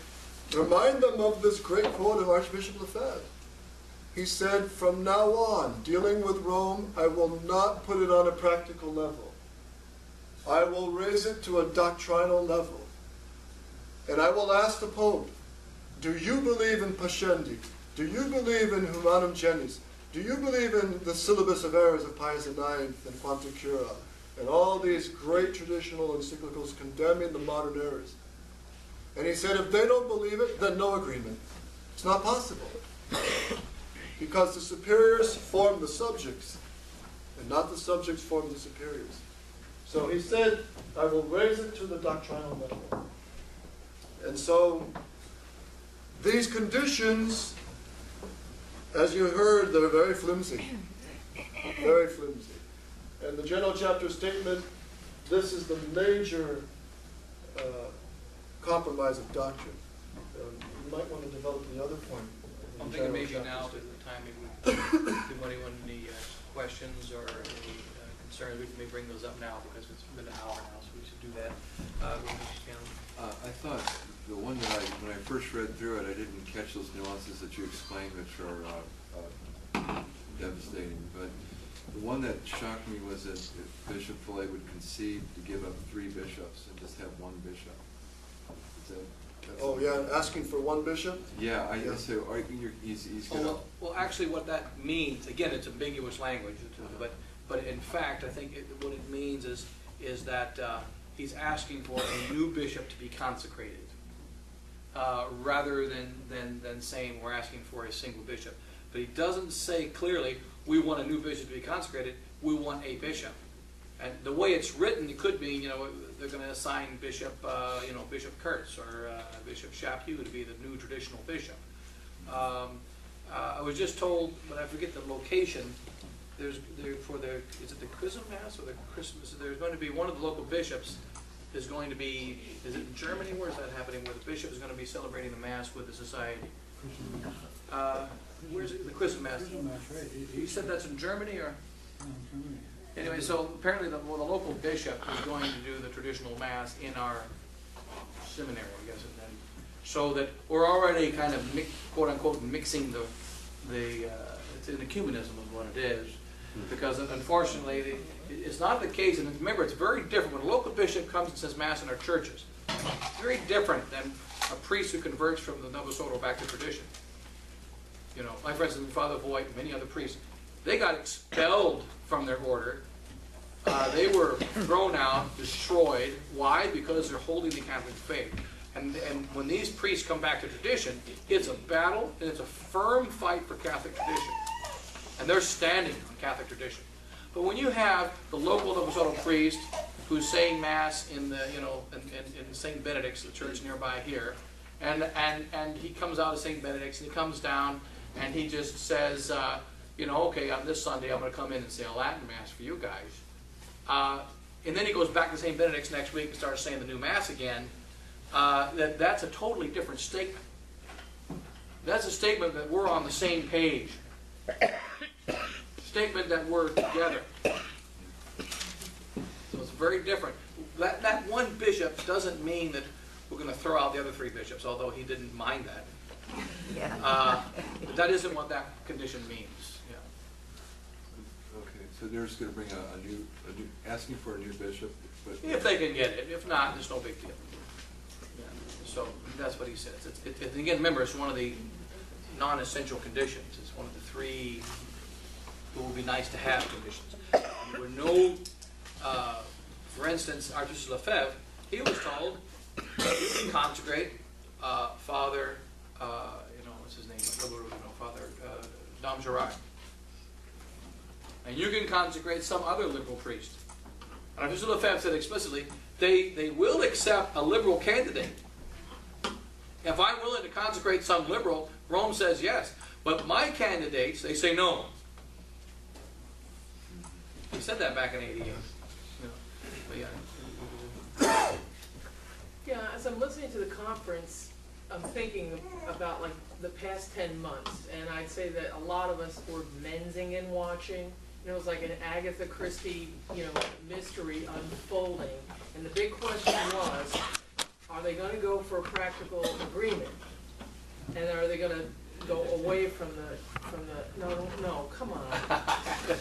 remind them of this great quote of Archbishop Lefebvre. He said, from now on, dealing with Rome, I will not put it on a practical level. I will raise it to a doctrinal level. And I will ask the Pope, do you believe in Pascendi? Do you believe in Humanum Genus? Do you believe in the syllabus of errors of Pius IX and Quanta Cura? And all these great traditional encyclicals condemning the modern errors. And he said, if they don't believe it, then no agreement. It's not possible. Because the superiors form the subjects, and not the subjects form the superiors. So he said, I will raise it to the doctrinal level. And so these conditions, as you heard, they're very flimsy. Very flimsy. And the General Chapter statement, this is the major compromise of doctrine. You might want to develop the other point. I'm thinking maybe now is the time maybe if anyone any questions or any concerns, we can maybe bring those up now because it's been an hour now, so we should do that. I thought the one that when I first read through it, I didn't catch those nuances that you explained, which are devastating. But the one that shocked me was that Bishop Fillet would concede to give up 3 bishops and just have 1 bishop. Oh yeah, asking for 1 bishop? Yeah, I say he's gonna. Well, actually, what that means, again, it's ambiguous language, but in fact, I think what it means is that he's asking for a new bishop to be consecrated, rather than saying we're asking for a single bishop. But he doesn't say clearly we want a new bishop to be consecrated. We want a bishop. And the way it's written, it could mean, they're going to assign Bishop, Bishop Kurtz or Bishop Chaput to be the new traditional bishop. I was just told, but I forget the location. Is it the Chrism Mass or the Christmas? There's going to be one of the local bishops is going to be. Is it in Germany? Where is that happening? Where the bishop is going to be celebrating the Mass with the society? Where's it? The Chrism Mass. You said that's in Germany or? Anyway, so apparently the local bishop is going to do the traditional Mass in our seminary, I guess, and then, so that we're already kind of quote unquote mixing it's an ecumenism of what it is, because unfortunately it's not the case. And remember, it's very different when a local bishop comes and says Mass in our churches. It's very different than a priest who converts from the Novus Ordo back to tradition. Like for instance, Father Voigt and many other priests, they got expelled from their order. They were thrown out, destroyed. Why? Because they're holding the Catholic faith. And when these priests come back to tradition, it's a battle and it's a firm fight for Catholic tradition. And they're standing on Catholic tradition. But when you have the local Novus Ordo priest who's saying Mass in in St. Benedict's, the church nearby here, and he comes out of St. Benedict's and he comes down and he just says, you know, okay, on this Sunday I'm going to come in and say a Latin Mass for you guys. And then he goes back to St. Benedict's next week and starts saying the new Mass again. That's a totally different statement. That's a statement that we're on the same page. Statement that we're together. So it's very different. That one bishop doesn't mean that we're going to throw out the other three bishops, although he didn't mind that. But that isn't what that condition means. Yeah. Okay, so they're just going to bring a new, asking for a new bishop, but If they can get it. If not, there's no big deal. Yeah. So that's what he says. Again, remember, it's one of the non-essential conditions. It's one of the three it would be nice to have conditions. There were no, for instance, Archbishop Lefebvre, he was told, you can consecrate Father, what's his name? Father Dom Gerard. And you can consecrate some other liberal priest. And Archbishop Lefebvre said explicitly, they will accept a liberal candidate. If I'm willing to consecrate some liberal, Rome says yes. But my candidates, they say no. He said that back in 88. But yeah. Yeah, as I'm listening to the conference, I'm thinking about like the past 10 months, and I'd say that a lot of us were mensing and watching. It was like an Agatha Christie, mystery unfolding. And the big question was, are they going to go for a practical agreement? And are they going to go away from the no, come on.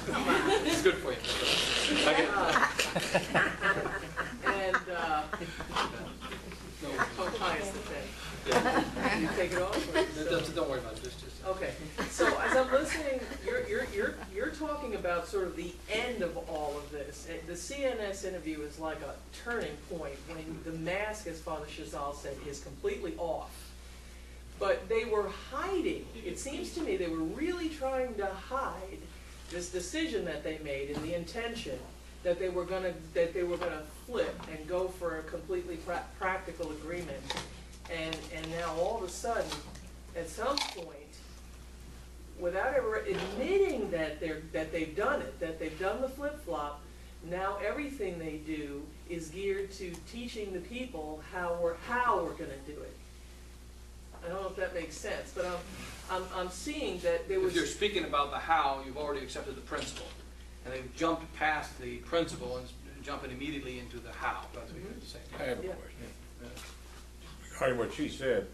Come on. It's good for you. How high is the thing? You take it off? Or Don't worry about it. Just okay. So as I'm listening, you're talking about sort of the end of all of this. The CNS interview is like a turning point when the mask, as Father Chazal said, is completely off. But they were hiding. It seems to me they were really trying to hide this decision that they made and the intention that they were going to flip and go for a completely practical agreement. And now all of a sudden, at some point, without ever admitting that they've done it, that they've done the flip-flop, now everything they do is geared to teaching the people how we're going to do it. I don't know if that makes sense, but I'm seeing that there was... If you're speaking about the how, you've already accepted the principle. And they've jumped past the principle and jumping immediately into the how. That's what you're saying. I have a Yeah. question. Regarding what she said,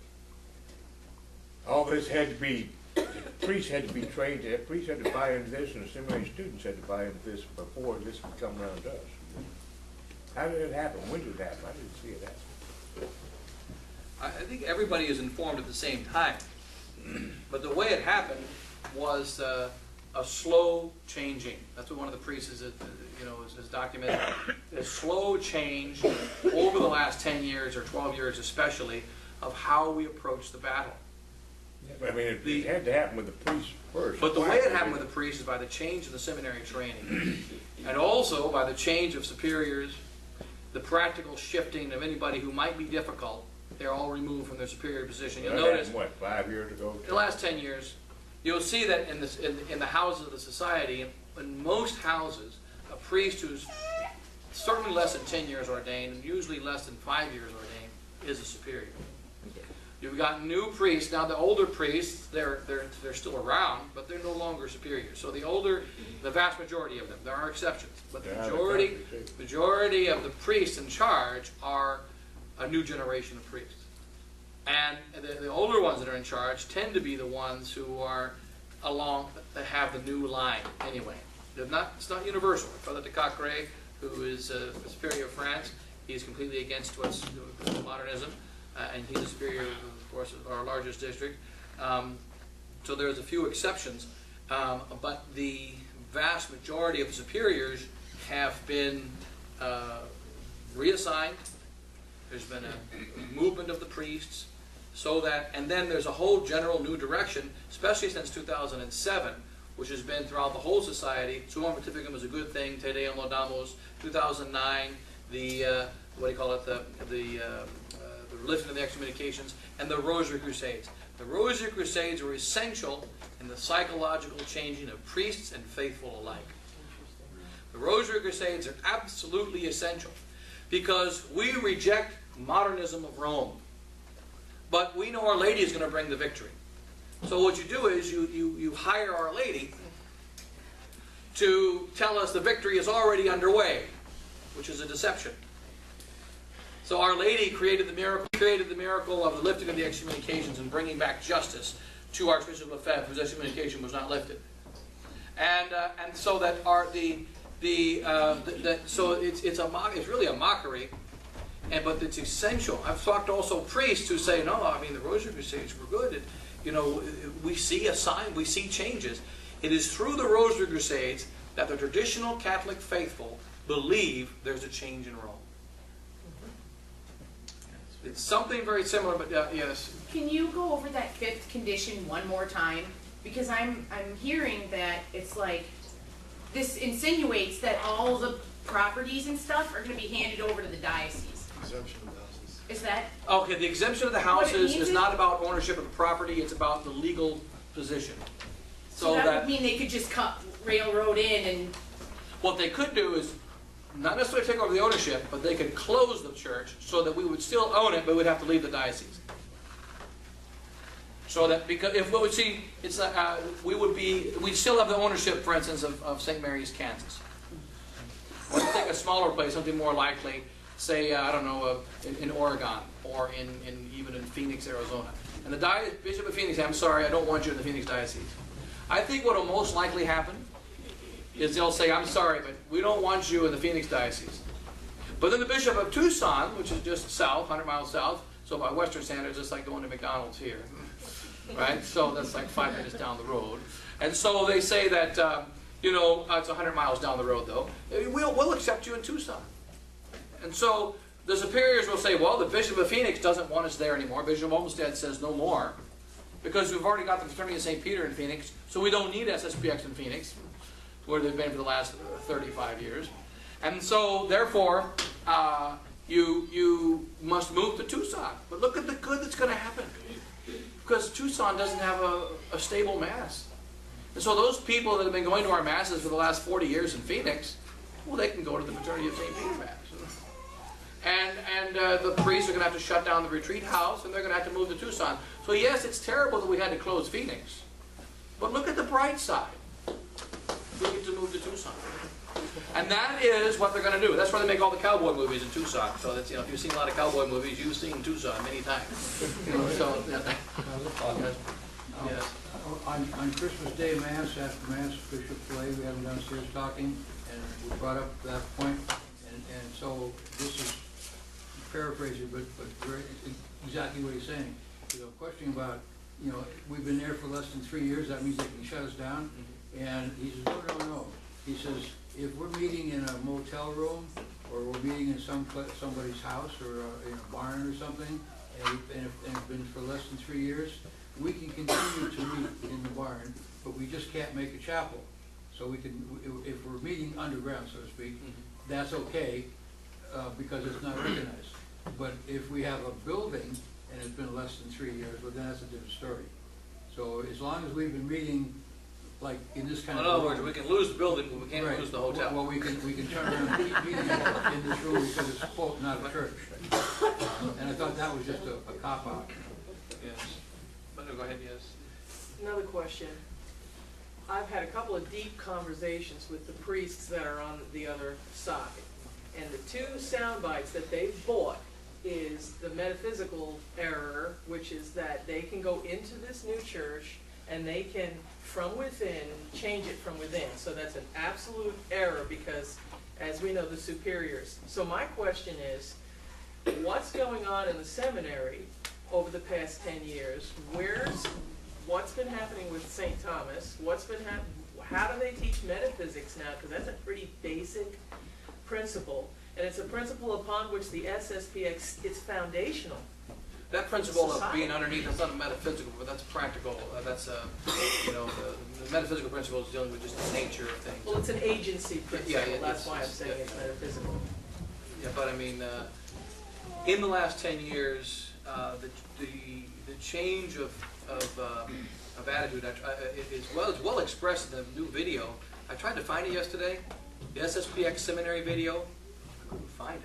all this had to be, the priests had to be trained, the priests had to buy into this, and the seminary students had to buy into this before this would come around to us. How did it happen? When did it happen? I didn't see it happen. I think everybody is informed at the same time. But the way it happened was a slow changing. That's what one of the priests is documented. A slow change over the last 10 years or 12 years especially of how we approach the battle. I mean, it had to happen with the priests first. But the way it happened with the priests is by the change in the seminary training. And also by the change of superiors, the practical shifting of anybody who might be difficult. They're all removed from their superior position. You'll notice, what, 5 years ago? in the last 10 years, you'll see that in the houses of the society, in most houses, a priest who's certainly less than 10 years ordained, and usually less than 5 years ordained, is a superior. You've got new priests. Now the older priests, they're still around, but they're no longer superiors. So the vast majority of them, there are exceptions, but the majority of the priests in charge are a new generation of priests. And the older ones that are in charge tend to be the ones who are that have the new line anyway. It's not universal. Father de Cacré, who is a superior of France, he's completely against what's modernism, and he's a superior, of course, of our largest district. So there's a few exceptions, but the vast majority of the superiors have been reassigned. There's been a movement of the priests, and then there's a whole general new direction, especially since 2007, which has been throughout the whole society. Summum Pontificum is a good thing. Te Deum Laudamus. 2009, the lifting of the excommunications, and the Rosary Crusades. The Rosary Crusades were essential in the psychological changing of priests and faithful alike. The Rosary Crusades are absolutely essential because we reject modernism of Rome. But we know Our Lady is going to bring the victory. So what you do is you hire Our Lady to tell us the victory is already underway, which is a deception. So Our Lady created the miracle of the lifting of the excommunications and bringing back justice to Archbishop Lefebvre, whose excommunication was not lifted. And so that it's really a mockery, but it's essential. I've talked to also priests who say, no, I mean the Rosary Crusades were good. We see a sign, we see changes. It is through the Rosary Crusades that the traditional Catholic faithful believe there's a change in Rome. It's something very similar, but yes. Can you go over that fifth condition one more time? Because I'm hearing that it's like, this insinuates that all the properties and stuff are going to be handed over to the diocese. Exemption of houses. Is that? Okay, the exemption of the houses is not about ownership of the property, it's about the legal position. So that would mean they could just cut railroad in and... What they could do is not necessarily take over the ownership, but they could close the church so that we would still own it, but we'd have to leave the diocese. So that, because if we would see, it's we'd still have the ownership, for instance, of St. Mary's, Kansas. Or to take a smaller place, something more likely, say, I don't know, in Oregon, or even in Phoenix, Arizona. And the Bishop of Phoenix, I'm sorry, I don't want you in the Phoenix diocese. I think what will most likely happen is they'll say, I'm sorry, but we don't want you in the Phoenix diocese. But then the Bishop of Tucson, which is just south, 100 miles south, so by Western standards, it's like going to McDonald's here. Right? So that's like 5 minutes down the road. And so they say that, it's 100 miles down the road, though. We'll accept you in Tucson. And so the superiors will say, well, the Bishop of Phoenix doesn't want us there anymore. Bishop Olmsted says no more. Because we've already got the Fraternity of St. Peter in Phoenix, so we don't need SSPX in Phoenix, where they've been for the last 35 years. And so, therefore, you must move to Tucson. But look at the good that's going to happen. Because Tucson doesn't have a stable mass. And so those people that have been going to our masses for the last 40 years in Phoenix, well, they can go to the Fraternity of St. Peter Mass. And the priests are going to have to shut down the retreat house, and they're going to have to move to Tucson. So yes, it's terrible that we had to close Phoenix. But look at the bright side. We get to move to Tucson. And that is what they're going to do. That's why they make all the cowboy movies in Tucson. So that's, if you've seen a lot of cowboy movies, you've seen Tucson many times. Yes. On Christmas Day Mass, after Mass, Bishop Flay, we had him downstairs talking, and we brought up that point. And so this is paraphrasing, but very exactly what he's saying. Questioning about, we've been there for less than 3 years, that means they can shut us down. And he says, no. He says, if we're meeting in a motel room, or we're meeting in somebody's house, or in a barn or something, and it's been for less than 3 years, we can continue to meet in the barn, but we just can't make a chapel. So we can, if we're meeting underground, so to speak, that's okay, because it's not recognized. But if we have a building, and it's been less than 3 years, well, then that's a different story. So as long as we've been meeting, like in this kind of... In other words, we can lose the building, but we can't lose the hotel. Well, we can turn around and keep meeting in this room because it's, quote, not a church. And I thought that was just a cop-out. Yes. But go ahead, yes. Another question. I've had a couple of deep conversations with the priests that are on the other side. And the two sound bites that they've bought is the metaphysical error, which is that they can go into this new church and they can, from within, change it from within. So that's an absolute error because, as we know, the superiors. So my question is, what's going on in the seminary over the past 10 years? What's been happening with St. Thomas? How do they teach metaphysics now? Because that's a pretty basic principle. And it's a principle upon which the SSPX is foundational. That principle of being underneath, that's not metaphysical, but that's practical. The metaphysical principle is dealing with just the nature of things. Well, it's an agency principle. Yeah, that's why I'm saying it's metaphysical. Yeah, but I mean, in the last 10 years, the change of attitude is well expressed in the new video. I tried to find it yesterday, the SSPX seminary video. I couldn't find it.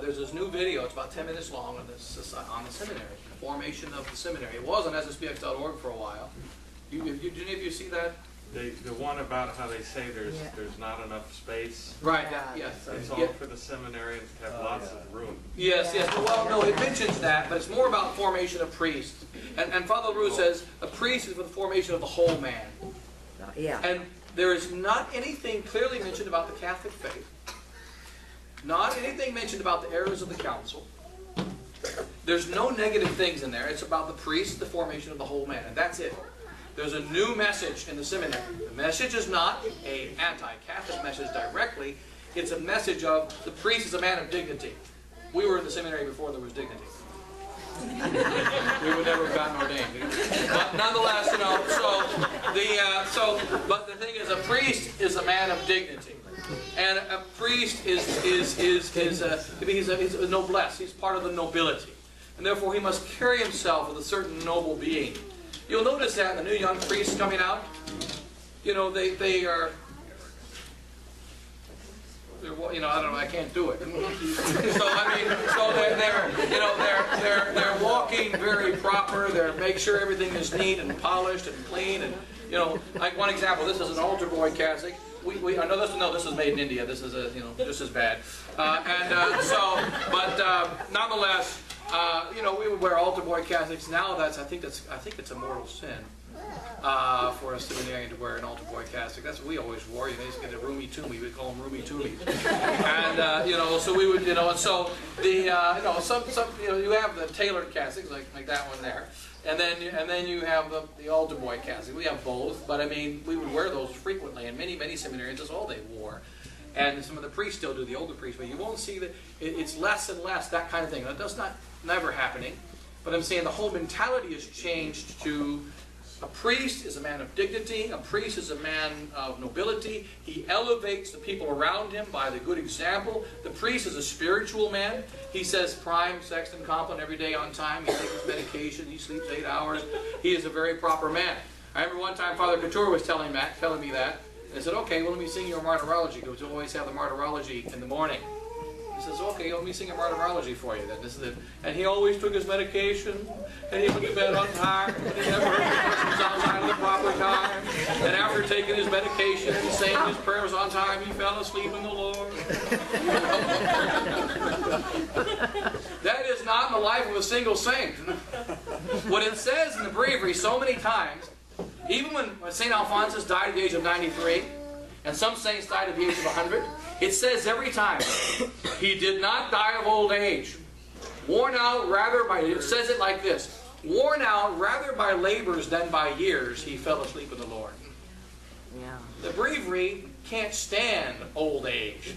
There's this new video. It's about 10 minutes long on the seminary, the formation of the seminary. It was on SSPX.org for a while. Did any of you see that? The one about how they say there's not enough space. Right. Yes. It's all for the seminarians to have lots of room. Yes. Well, no, it mentions that, but it's more about formation of priests. And Father LaRue says a priest is for the formation of the whole man. Yeah. And there is not anything clearly mentioned about the Catholic faith. Not anything mentioned about the errors of the council. There's no negative things in there. It's about the priest, the formation of the whole man, and that's it. There's a new message in the seminary. The message is not an anti-Catholic message directly. It's a message of the priest is a man of dignity. We were in the seminary before there was dignity. We would never have gotten ordained. But nonetheless, but the thing is, a priest is a man of dignity. And a priest is a noblesse. He's part of the nobility. And therefore he must carry himself with a certain noble being. You'll notice that the new young priests coming out, they are, I don't know, I can't do it. They're walking very proper. They're make sure everything is neat and polished and clean. And like one example, this is an altar boy cassock. I know this is made in India. This is just as bad. Nonetheless. We would wear altar boy cassocks. Now I think it's a mortal sin for a seminarian to wear an altar boy cassock. That's what we always wore. They just get a roomy toomey. We call them roomy toomies. And so we would, and so you have the tailored cassocks like that one there, and then you have the altar boy cassock. We have both, but I mean we would wear those frequently, and many seminarians that's all they wore. And some of the priests still do, the older priests, but you won't see that it's less and less, that kind of thing. That does not, never happening. But I'm saying the whole mentality has changed to a priest is a man of dignity, a priest is a man of nobility. He elevates the people around him by the good example. The priest is a spiritual man. He says prime, sexton, compline every day on time. He takes his medication, he sleeps 8 hours. He is a very proper man. I remember one time Father Couture was telling me that. I said, okay, well, let me sing you a martyrology, because we always have the martyrology in the morning. He says, okay, let me sing a martyrology for you then. This is it. And he always took his medication, and he went to bed on time, and he never heard the questions outside of the proper time. And after taking his medication and saying his prayers on time, he fell asleep in the Lord. That is not in the life of a single saint. What it says in the breviary so many times, even when St. Alphonsus died at the age of 93, and some saints died at the age of 100, it says every time, he did not die of old age. Worn out rather by, it says it like this, worn out rather by labors than by years, he fell asleep in the Lord. Yeah. The breviary can't stand old age.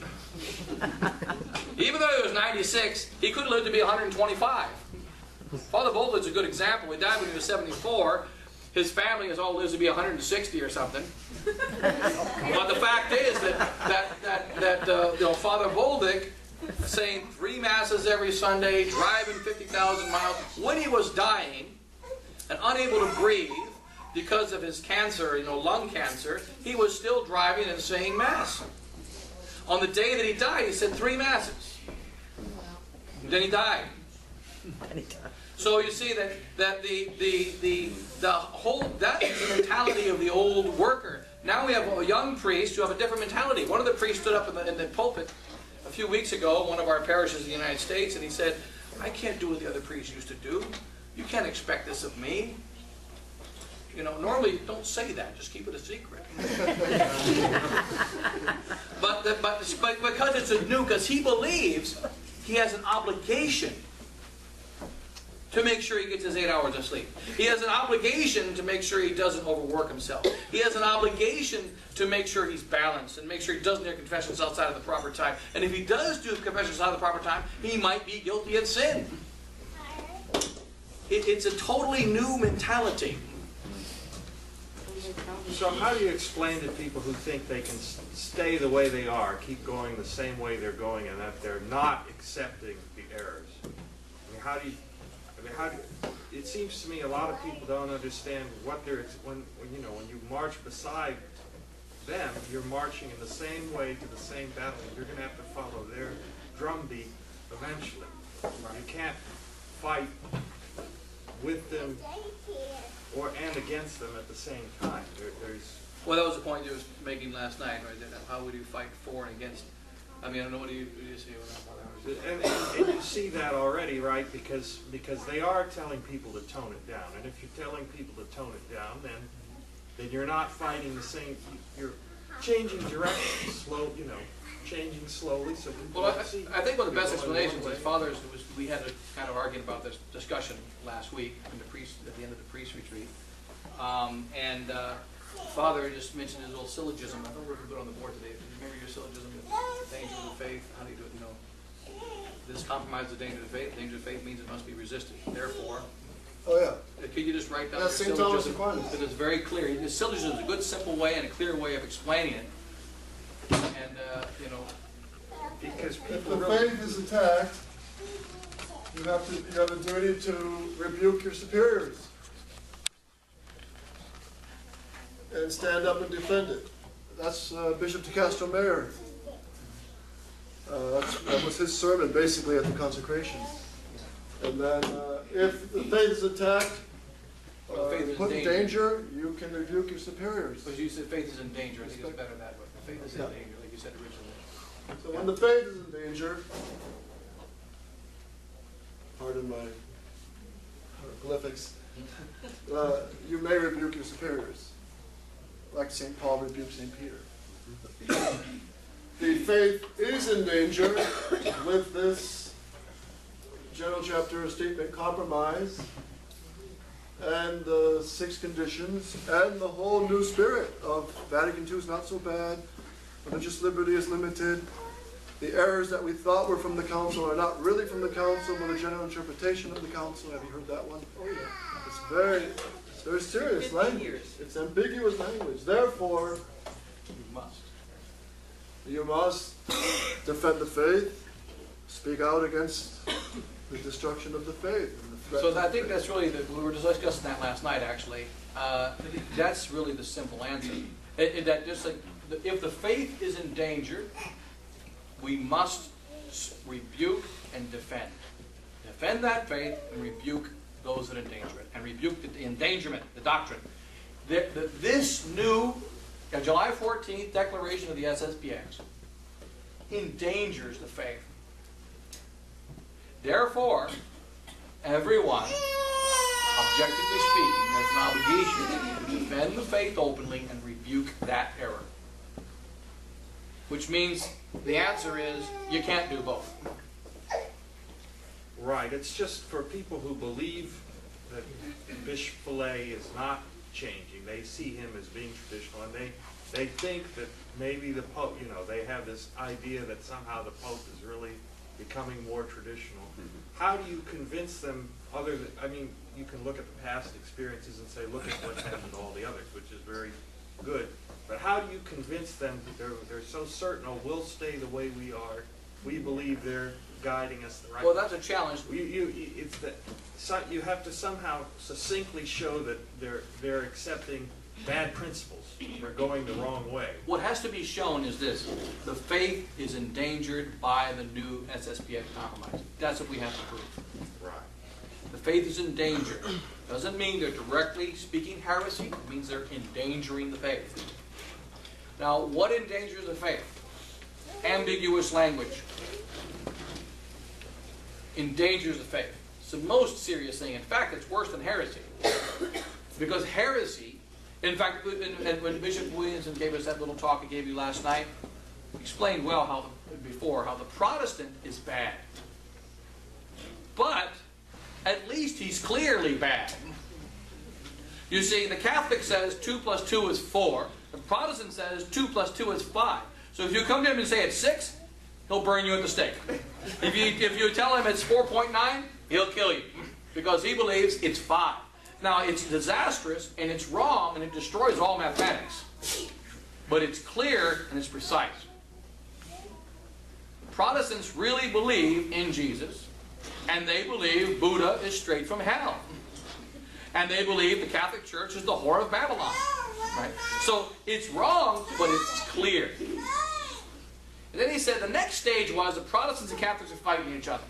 Even though he was 96, he could have lived to be 125. Father Boltwood's a good example. He died when he was 74. His family is all lives to be 160 or something. But the fact is that Father Boldick, saying 3 masses every Sunday, driving 50,000 miles, when he was dying and unable to breathe because of his cancer, lung cancer, he was still driving and saying Mass. On the day that he died, he said 3 masses. And then he died. So you see that the whole, that is the mentality of the old worker. Now we have a young priest who have a different mentality. One of the priests stood up in the pulpit a few weeks ago in one of our parishes in the United States, and he said, I can't do what the other priests used to do. You can't expect this of me. Normally don't say that. Just keep it a secret. but because it's a new, because he believes he has an obligation to make sure he gets his 8 hours of sleep. He has an obligation to make sure he doesn't overwork himself. He has an obligation to make sure he's balanced and make sure he doesn't hear confessions outside of the proper time. And if he does do confessions outside of the proper time, he might be guilty of sin. It's a totally new mentality. So how do you explain to people who think they can stay the way they are, keep going the same way they're going, and that they're not accepting the errors? I mean, how do you... mean, it seems to me a lot of people don't understand what they're, when you march beside them, you're marching in the same way to the same battle. You're going to have to follow their drumbeat eventually. You can't fight with them and against them at the same time. There's Well, that was the point you was making last night, right? That how would you fight for and against? I mean, I don't know what do you say with that. and you see that already, right? Because they are telling people to tone it down, and if you're telling people to tone it down, then you're not fighting the same. You're changing direction, changing slowly. So people Well, don't see. I think one of the best people in explanations one is way. Father's was we had a kind of argument about this discussion last week in the priest at the end of the priest retreat, Father just mentioned his little syllogism. I don't know if we put it on the board today. Remember your syllogism? The danger of the faith. How do you do it? This compromises the danger of the faith. The danger of faith means it must be resisted. Therefore, Oh, yeah. could you just write down Yeah, your St. Thomas syllogism? Aquinas. Because it's very clear. His syllogism is a good, simple way and a clear way of explaining it. And Because If people the really, faith is attacked, you have a duty to rebuke your superiors and stand up and defend it. That's Bishop DeCastro Mayer. That was his sermon basically at the consecration. And then if the faith is attacked, Well, faith is put in danger. danger, you can rebuke your superiors. Because you said faith is in danger. I think it's better that way. Faith is in danger, like you said originally. So when the faith is in danger, pardon my hieroglyphics, you may rebuke your superiors, like St. Paul rebuked St. Peter. The faith is in danger with this general chapter statement compromise and the 6 conditions and the whole new spirit of Vatican II is not so bad. Religious liberty is limited. The errors that we thought were from the council are not really from the council, but a general interpretation of the council. Have you heard that one? Oh yeah. It's very serious language. It's ambiguous language. Therefore, you must defend the faith, speak out against the destruction of the faith. And the threat So to I the think faith. that's really, we were just discussing that last night actually. That's really the simple answer. That just like, if the faith is in danger, we must rebuke and defend. Defend that faith and rebuke those that endanger it. And rebuke the endangerment, the doctrine. This new July 14th declaration of the SSPX endangers the faith. Therefore, everyone, objectively speaking, has an obligation to defend the faith openly and rebuke that error. Which means the answer is you can't do both. right, it's just for people who believe that Bishop Fillet is not changing. They see him as being traditional, and they think that maybe the Pope, they have this idea that somehow the Pope is really becoming more traditional. How do you convince them you can look at the past experiences and say, look at what's happened to all the others, which is very good. But how do you convince them that they're so certain, we'll stay the way we are. We believe they're guiding us the right way. Well, that's a challenge. It's that you have to somehow succinctly show that they're accepting bad principles. They're going the wrong way. What has to be shown is this. The faith is endangered by the new SSPX compromise. That's what we have to prove. Right. The faith is in danger. Doesn't mean they're directly speaking heresy. It means they're endangering the faith. Now, what endangers the faith? Ambiguous language endangers the faith. It's the most serious thing. In fact, it's worse than heresy. Because heresy, in fact, when Bishop Williamson gave us that little talk he gave you last night, he explained well how the Protestant is bad. But at least he's clearly bad. You see, the Catholic says 2 + 2 is 4. The Protestant says 2 + 2 is 5. So if you come to him and say it's 6, he'll burn you at the stake. If you tell him it's 4.9, he'll kill you. Because he believes it's 5. Now, it's disastrous, and it's wrong, and it destroys all mathematics. But it's clear, and it's precise. Protestants really believe in Jesus. And they believe Buddha is straight from hell. And they believe the Catholic Church is the whore of Babylon. Right? So it's wrong, but it's clear. And then he said the next stage was the Protestants and Catholics are fighting each other.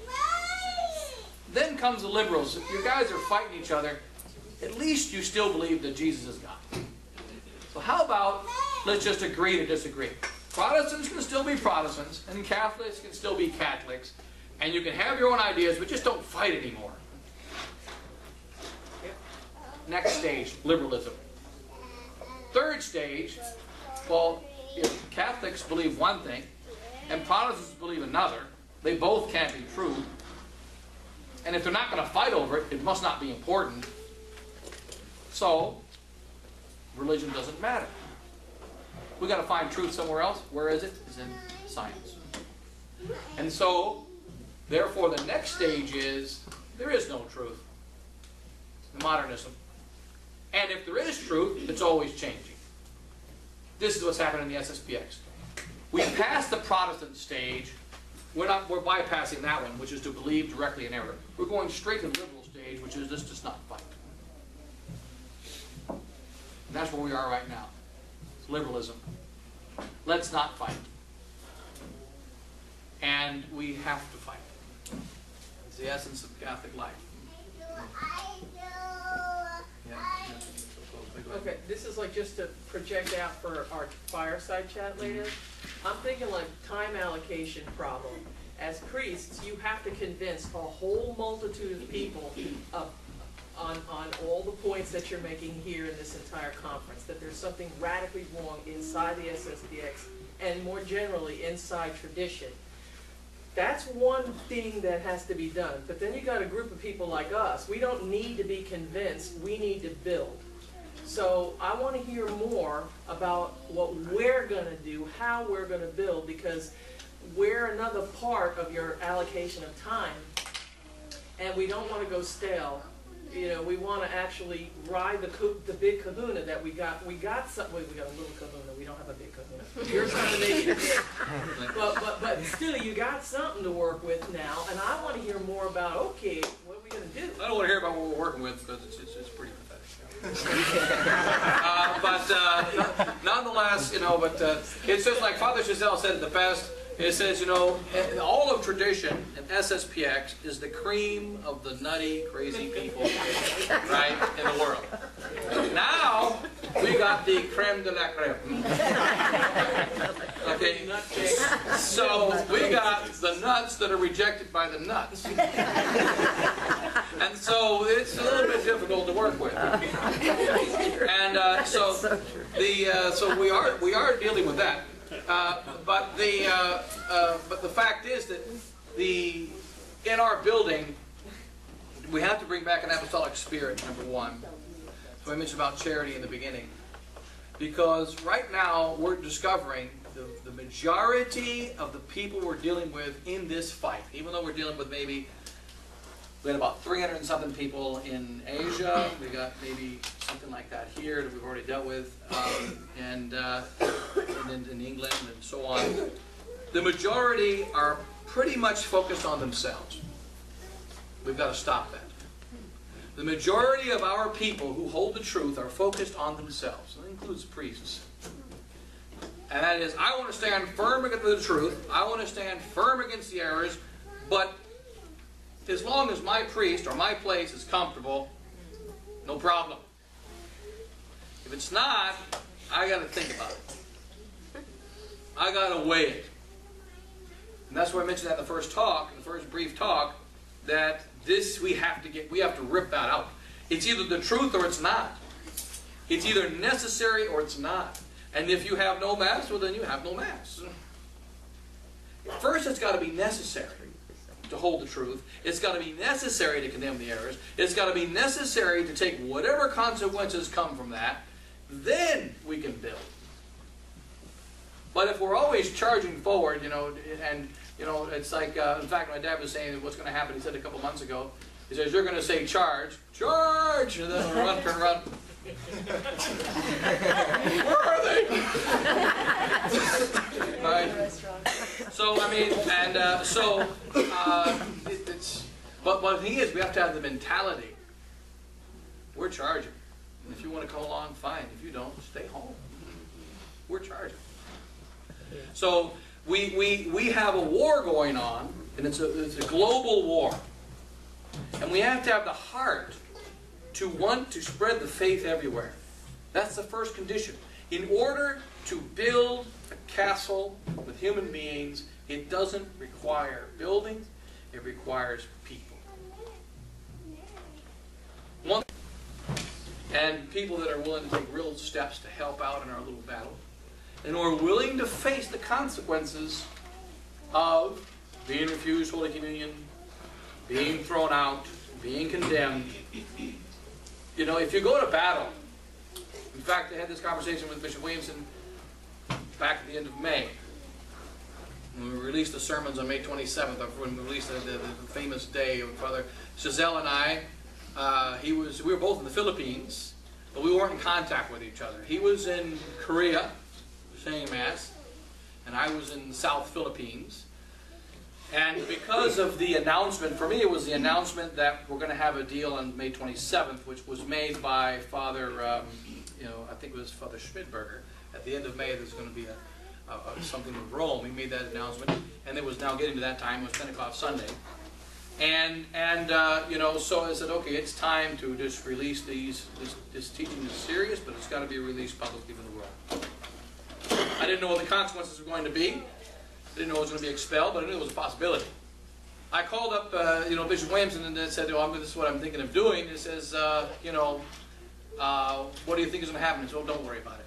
Then comes the liberals. If you guys are fighting each other, at least you still believe that Jesus is God. So how about let's just agree to disagree. Protestants can still be Protestants, and Catholics can still be Catholics, and you can have your own ideas, but just don't fight anymore. Next stage, liberalism. Third stage, well, if Catholics believe one thing, and Protestants believe another, they both can't be true. And if they're not going to fight over it, it must not be important. So, religion doesn't matter. We've got to find truth somewhere else. Where is it? It's in science. And so, therefore, the next stage is, there is no truth. Modernism. And if there is truth, it's always changing. This is what's happening in the SSPX. We passed the Protestant stage. We're bypassing that one, which is to believe directly in error. We're going straight to the liberal stage, which is this does not fight. And that's where we are right now. It's liberalism. Let's not fight. And we have to fight. It's the essence of Catholic life. Okay, this is like just to project out for our fireside chat later. I'm thinking like time allocation problem. As priests, you have to convince a whole multitude of people on all the points that you're making here in this entire conference, that there's something radically wrong inside the SSPX and more generally inside tradition. That's one thing that has to be done. But then you got a group of people like us. We don't need to be convinced. We need to build. So I want to hear more about what we're going to do, how we're going to build, because we're another part of your allocation of time, and we don't want to go stale. You know, we want to actually ride the big kahuna that we got. We got a little kahuna. We don't have a big kahuna. You're trying to make it big. But still, you got something to work with now, and I want to hear more about, okay, what are we going to do? I don't want to hear about what we're working with because it's pretty pathetic. Nonetheless, you know, it's just like Father Giselle said it the best. It says, you know, all of tradition and SSPX is the cream of the nutty, crazy people, right, in the world. Now, we got the creme de la creme. Okay, so we got the nuts that are rejected by the nuts. And so it's a little bit difficult to work with. And so we are dealing with that. But the fact is that in our building, we have to bring back an apostolic spirit, number one. So I mentioned about charity in the beginning. Because right now, we're discovering the majority of the people we're dealing with in this fight, even though we're dealing with maybe, we had about 300 and something people in Asia, we got maybe something like that here that we've already dealt with, and in England and so on. The majority are pretty much focused on themselves. We've got to stop that. The majority of our people who hold the truth are focused on themselves. That includes priests. And that is, I want to stand firm against the truth. I want to stand firm against the errors. But as long as my priest or my place is comfortable, no problem. If it's not, I got to think about it. I got to weigh it. And that's why I mentioned that in the first talk, in the first brief talk, that this we have to rip that out. It's either the truth or it's not. It's either necessary or it's not. And if you have no Mass, well then you have no Mass. First, it's got to be necessary to hold the truth. It's got to be necessary to condemn the errors. It's got to be necessary to take whatever consequences come from that. Then we can build. But if we're always charging forward, you know, and you know, it's like, in fact, my dad was saying what's going to happen. He said a couple months ago. He says, "You're going to say charge, charge," and then we'll turn around. Where are they? Right. So I mean, and it's But the thing is, we have to have the mentality. We're charging. And if you want to come along, fine. If you don't, stay home. We're charging. So we have a war going on, and it's a global war. And we have to have the heart to want to spread the faith everywhere. That's the first condition. In order to build a castle with human beings, it doesn't require buildings, it requires people. And people that are willing to take real steps to help out in our little battle, and who are willing to face the consequences of being refused Holy Communion, being thrown out, being condemned. You know, if you go to battle, in fact, I had this conversation with Bishop Williamson back at the end of May. When we released the sermons on May 27th, when we released the famous day of Father Chazelle and I, we were both in the Philippines, but we weren't in contact with each other. He was in Korea, saying Mass, and I was in the South Philippines. And because of the announcement, for me it was the announcement that we're going to have a deal on May 27th, which was made by Father, I think it was Father Schmidberger. At the end of May there's going to be something in Rome. He made that announcement, and it was now getting to that time. It was Pentecost Sunday. And so I said, okay, it's time to just release this teaching is serious, but it's got to be released publicly for the world. I didn't know what the consequences were going to be. I didn't know it was going to be expelled, but I knew it was a possibility. I called up, Bishop Williamson and said, this is what I'm thinking of doing. He says, what do you think is going to happen? He said, oh, don't worry about it.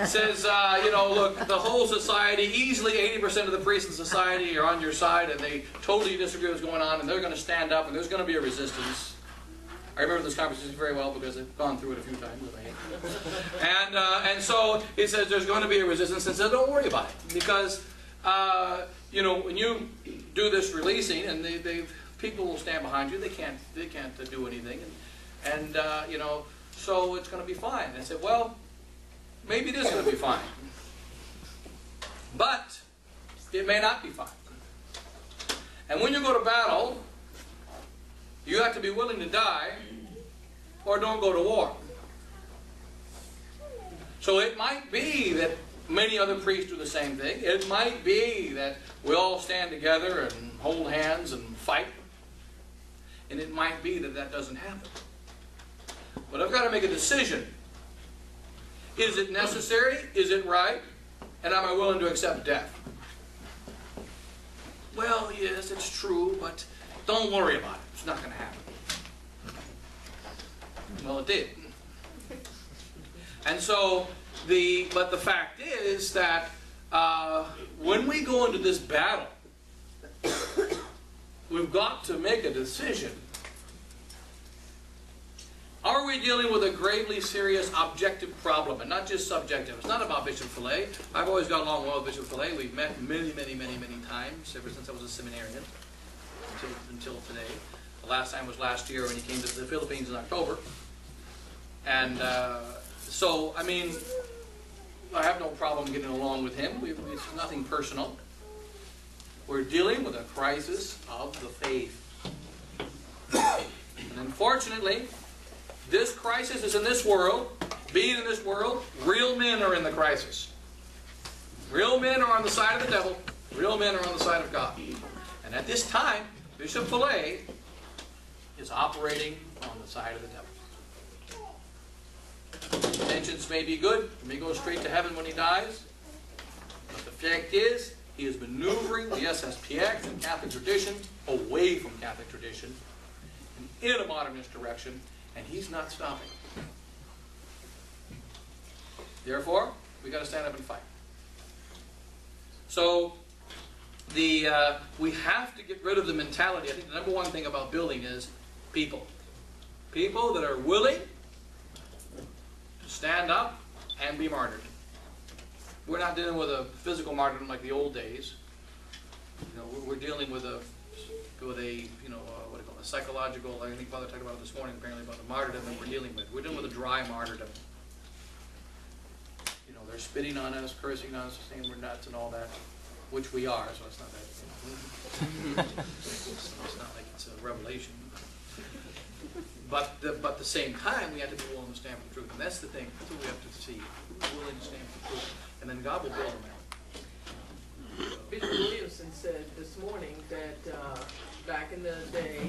Says, look, the whole society, easily 80% of the priests in society are on your side, and they totally disagree with what's going on, and they're going to stand up, and there's going to be a resistance. I remember this conversation very well because I've gone through it a few times with my hand. And so he says there's going to be a resistance, and said don't worry about it, because when you do this releasing, and people will stand behind you, they can't do anything, and so it's going to be fine. And I said, well, maybe it is going to be fine, but it may not be fine. And when you go to battle, you have to be willing to die, or don't go to war. So it might be that many other priests do the same thing. It might be that we all stand together and hold hands and fight. And it might be that that doesn't happen. But I've got to make a decision. Is it necessary? Is it right? And am I willing to accept death? Well, yes, it's true, but don't worry about it. It's not going to happen. Well, it did. And so, but the fact is that when we go into this battle, we've got to make a decision. Are we dealing with a gravely serious objective problem, and not just subjective? It's not about Bishop Fillet. I've always got along well with Bishop Fillet. We've met many times, ever since I was a seminarian, until today. The last time was last year when he came to the Philippines in October. And so, I mean, I have no problem getting along with him. It's nothing personal. We're dealing with a crisis of the faith. And unfortunately, this crisis is in this world. Being in this world, real men are in the crisis. Real men are on the side of the devil. Real men are on the side of God. And at this time, Bishop Fillet is operating on the side of the devil. Intentions may be good. He may go straight to heaven when he dies. But the fact is, he is maneuvering the SSPX and Catholic tradition away from Catholic tradition and in a modernist direction, and he's not stopping. Therefore, we've got to stand up and fight. So, we have to get rid of the mentality. I think the number one thing about building is people. People that are willing to stand up and be martyred. We're not dealing with a physical martyrdom like the old days. We're dealing with a psychological. I think Father talked about it this morning. Apparently about the martyrdom that we're dealing with. We're dealing with a dry martyrdom. They're spitting on us, cursing us, saying we're nuts and all that. which we are, so it's not that, it's not like it's a revelation. But at the same time, we have to be willing to stand for the truth. And that's the thing. That's what we have to see. We're willing to stand for the truth. And then God will build them out. Bishop Williamson said this morning that back in the day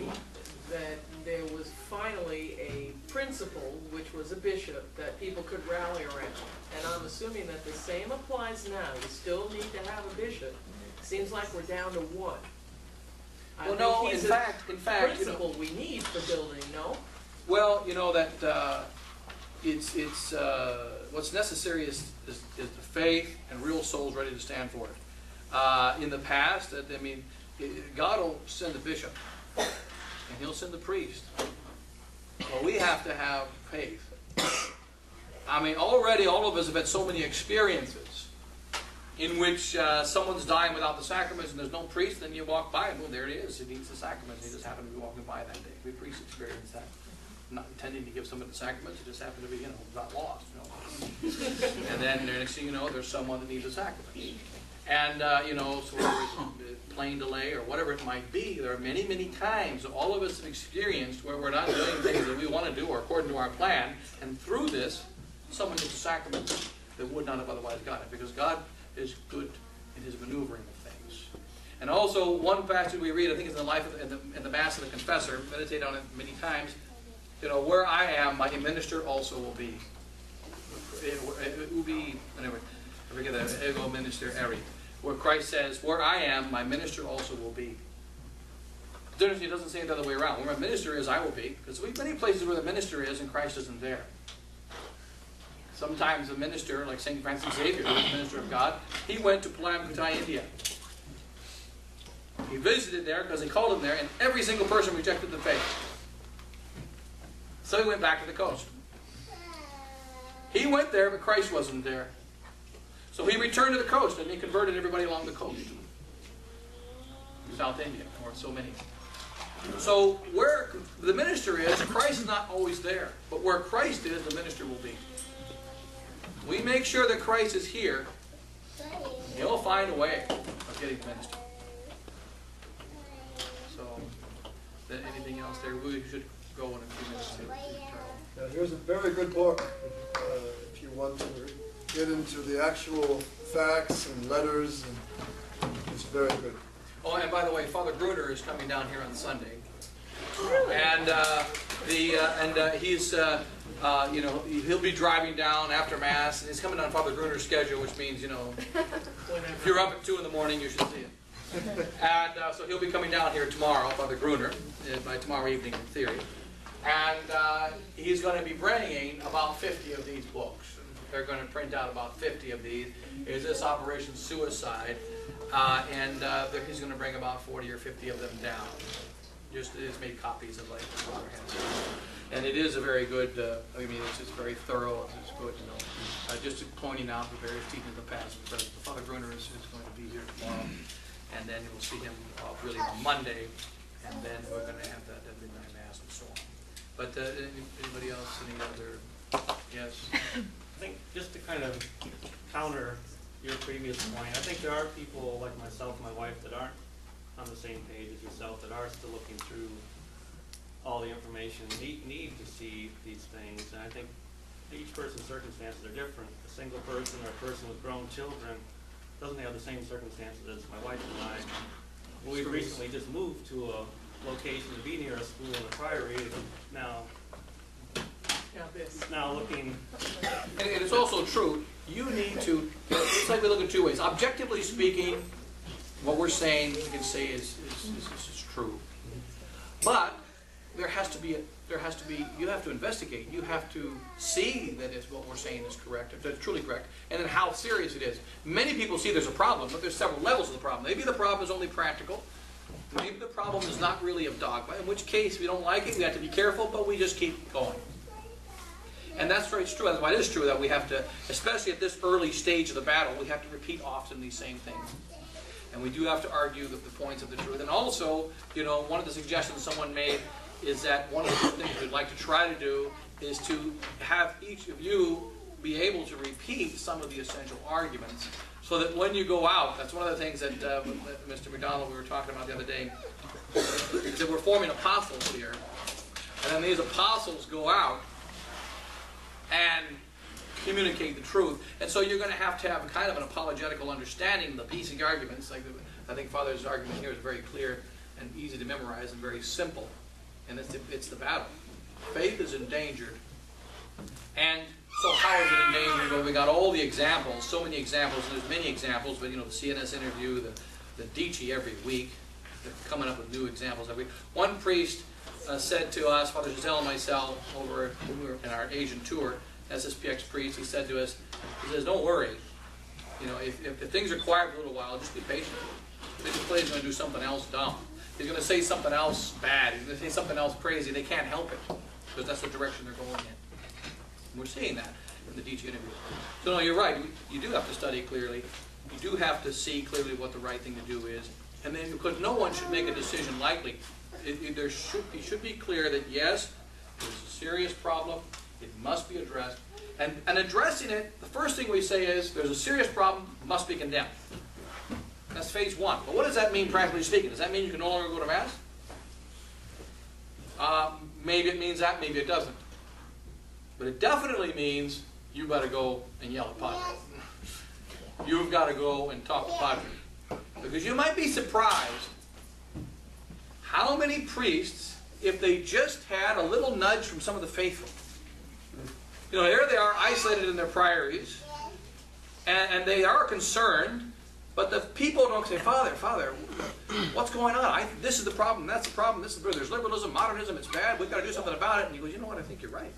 that there was finally a principle, which was a bishop, that people could rally around. And I'm assuming that the same applies now. You still need to have a bishop. Seems like we're down to one. Well, no, in fact, principle we need for building, no? Well, you know that it's what's necessary is the faith and real souls ready to stand for it. In the past, God will send the bishop and He'll send the priest. Well, we have to have faith. Already all of us have had so many experiences in which someone's dying without the sacraments and there's no priest, then you walk by and, well, there it is. He needs the sacraments. He just happened to be walking by that day. We priests experience that. Not intending to give someone the sacraments, it just happened to be, got lost. And then next thing you know, there's someone that needs a sacrament. And, so whether it's plane delay or whatever it might be, there are many, many times all of us have experienced where we're not doing things that we want to do or according to our plan, and through this, someone gets a sacrament that would not have otherwise gotten it, because God is good in His maneuvering of things. And also, one passage we read, I think it's in the life of in the Mass of the Confessor, meditate on it many times, where I am, my minister also will be. It will be, anyway, I forget that, ego minister eri. Where Christ says, where I am, my minister also will be. He doesn't say it the other way around. Where my minister is, I will be. Because there's many places where the minister is and Christ isn't there. Sometimes the minister, like St. Francis Xavier, who was the minister of God, he went to Palamkutai, India. He visited there because they called him there, and every single person rejected the faith. So he went back to the coast. He went there, but Christ wasn't there. So he returned to the coast, and he converted everybody along the coast. South India, or so many. So where the minister is, Christ is not always there. But where Christ is, the minister will be. We make sure that Christ is here, He'll find a way of getting the minister. So, anything else there? We should go in a few minutes to Now, here's a very good book if you want to get into the actual facts and letters. And it's very good. Oh, and by the way, Father Gruner is coming down here on Sunday. And he's, he'll be driving down after Mass, and he's coming on Father Gruner's schedule, which means, if you're up at 2 in the morning, you should see him. And so he'll be coming down here tomorrow, Father Gruner, by tomorrow evening in theory. And he's going to be bringing about 50 of these books. They're going to print out about 50 of these. Is this Operation Suicide? And he's going to bring about 40 or 50 of them down. Just made copies of like Father Hansen. And it is a very good, it's just very thorough. It's good, just pointing out the various teachings of the past and present. Father Gruner is going to be here tomorrow. And then we'll see him really on Monday. And then we're going to have that at midnight Mass and so on. But anybody else, any other? Yes? I think just to kind of counter your previous point, I think there are people like myself and my wife that aren't on the same page as yourself, that are still looking through all the information, need to see these things. And I think each person's circumstances are different. A single person or a person with grown children doesn't have the same circumstances as my wife and I. We recently just moved to a location to be near a school in the Priory, now looking. And it's also true, you need to, it's like we look at two ways. Objectively speaking, what we're saying, we can say is true. But there has to be, you have to investigate. You have to see that it's what we're saying is correct, if it's truly correct, and then how serious it is. Many people see there's a problem, but there's several levels of the problem. Maybe the problem is only practical. Maybe the problem is not really of dogma, in which case, if we don't like it, we have to be careful, but we just keep going. And that's very true. That's why it is true that we have to, especially at this early stage of the battle, we have to repeat often these same things. And we do have to argue the points of the truth. And also, one of the suggestions someone made is that one of the things we'd like to try to do is to have each of you be able to repeat some of the essential arguments So that when you go out, that's one of the things that Mr. McDonald, we were talking about the other day, is that we're forming apostles here. And then these apostles go out and communicate the truth. And so you're going to have kind of an apologetical understanding of the basic arguments. Like I think Father's argument here is very clear and easy to memorize and very simple. And it's the battle. Faith is endangered. And so how is it endangered? Well, we got all the examples, so many examples, and there's many examples, but you know, the CNS interview, the DG every week, they're coming up with new examples every week. One priest said to us, Father Giselle and myself, over when we were in our Asian tour, SSPX priest, he said to us, he says, don't worry, you know, if things are quiet for a little while, just be patient. Bishop Flay's going to do something else dumb. He's going to say something else bad. He's going to say something else crazy. They can't help it, because that's the direction they're going in. We're seeing that in the DG interview. So no, you're right. You do have to study clearly. You do have to see clearly what the right thing to do is. And then, because no one should make a decision lightly. It should be clear that yes, there's a serious problem. It must be addressed. And addressing it, the first thing we say is, there's a serious problem, must be condemned. That's phase one. But what does that mean practically speaking? Does that mean you can no longer go to Mass? Maybe it means that, maybe it doesn't. But it definitely means you've got to go and yell at Padre. You've got to go and talk to Padre. Because you might be surprised how many priests, if they just had a little nudge from some of the faithful, you know, there they are isolated in their priories, and they are concerned, but the people don't say, Father, what's going on? This is the problem, that's the problem, there's liberalism, modernism, it's bad, we've got to do something about it. And he goes, you know what, I think you're right.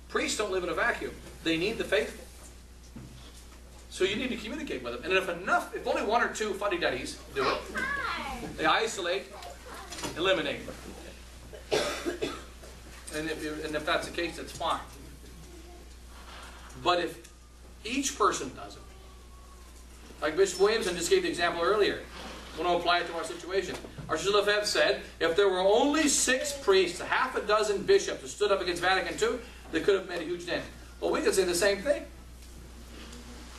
Priests don't live in a vacuum. They need the faithful. So you need to communicate with them. And if only one or two fuddy-duddies do it, they isolate, eliminate. And if that's the case, that's fine. But if each person does it, like Bishop Williamson just gave the example earlier, I want to apply it to our situation. Archbishop Lefebvre said, if there were only 6 priests, half a dozen bishops who stood up against Vatican II, they could have made a huge dent. Well, we could say the same thing.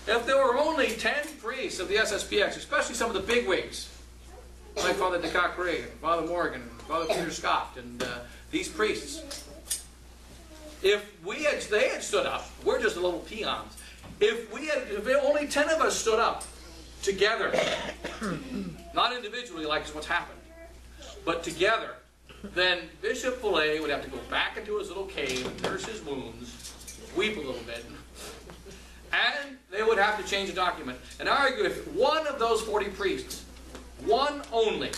If there were only 10 priests of the SSPX, especially some of the bigwigs, like Father de Cacré, Father Morgan, Father Peter Scott, and these priests, if they had stood up, we're just little peons. If only 10 of us stood up together, not individually like what's happened, but together, then Bishop Fellay would have to go back into his little cave and nurse his wounds, weep a little bit, and they would have to change the document and argue if one of those 40 priests, one only,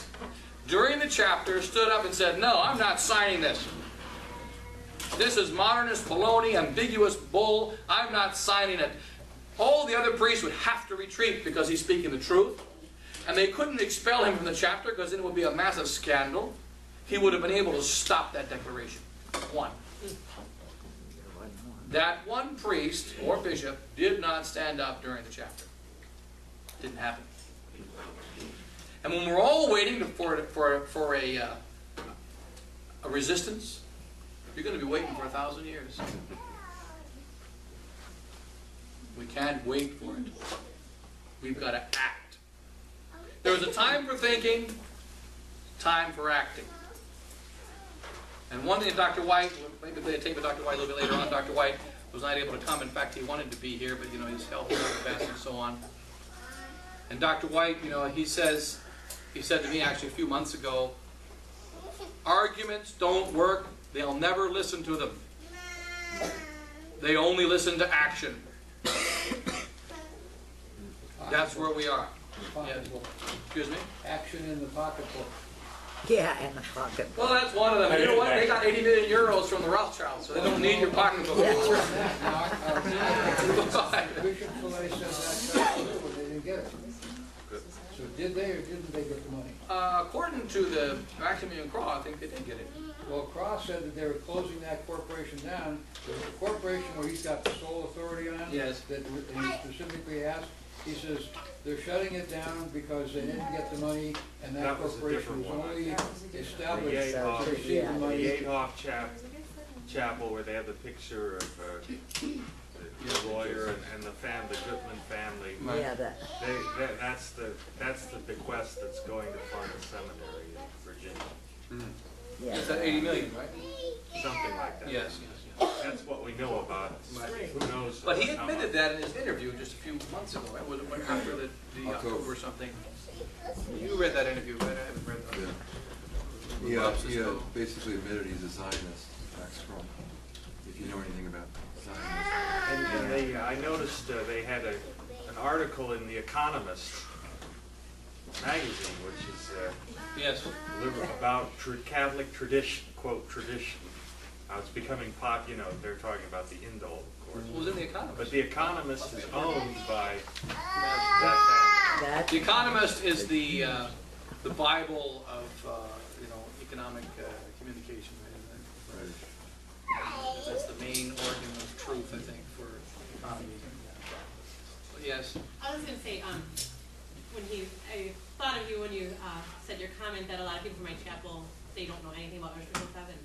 during the chapter stood up and said, no, I'm not signing this. This is modernist baloney, ambiguous bull. I'm not signing it. All the other priests would have to retreat because he's speaking the truth. And they couldn't expel him from the chapter because then it would be a massive scandal. He would have been able to stop that declaration. One. That one priest or bishop did not stand up during the chapter. Didn't happen. And when we're all waiting for a resistance, you're going to be waiting for 1,000 years. We can't wait for it. We've got to act. There was a time for thinking, time for acting. And one thing that Dr. White, maybe play a tape of Dr. White a little bit later on, Dr. White was not able to come. In fact, he wanted to be here, but his health wasn't the best and so on. And Dr. White, he said to me actually a few months ago, arguments don't work. They'll never listen to them. They only listen to action. That's where we are. Yes. Excuse me? Action in the pocketbook. Yeah, in the pocket. Well, that's one of them. You know what? They got 80 million euros from the Rothschilds, so they don't need your pocketbook. Bishop Fellay said that, but they didn't get it. So did they or didn't they get the money? According to the Maximilian Croix, I think they did get it. Well, Cross said that they were closing that corporation down. The corporation where he's got the sole authority on, Yes. that he specifically asked, he says, they're shutting it down because they didn't get the money, and that That was a corporation different was one. only established The to receive the The money. Adolf Chapel where they have the picture of the lawyer and the Goodman family. Yeah, that, That's the bequest that's going to fund the seminary in Virginia. yeah. It's at 80 million, right? Something like that. Yes. That's what we know about it. Right. Who knows? But he how admitted much. that in his interview just a few months ago, right? Was it after the October or something? You read that interview, right? I haven't read that. Yeah. He basically admitted he's a Zionist, Max Crum, if you know anything about Zionism. And I noticed they had an article in The Economist magazine, which is Yes. about Catholic tradition, quote, tradition. It's becoming they're talking about the Indole, of course. It was in The Economist. But The Economist is owned by that family. That, The Economist is the Bible of economic communication. Right? Right. That's the main organ of truth, I think, for economy. Yes. I was going to say, I thought of you when you said your comment that a lot of people from my chapel, they don't know anything about Archbishop 7.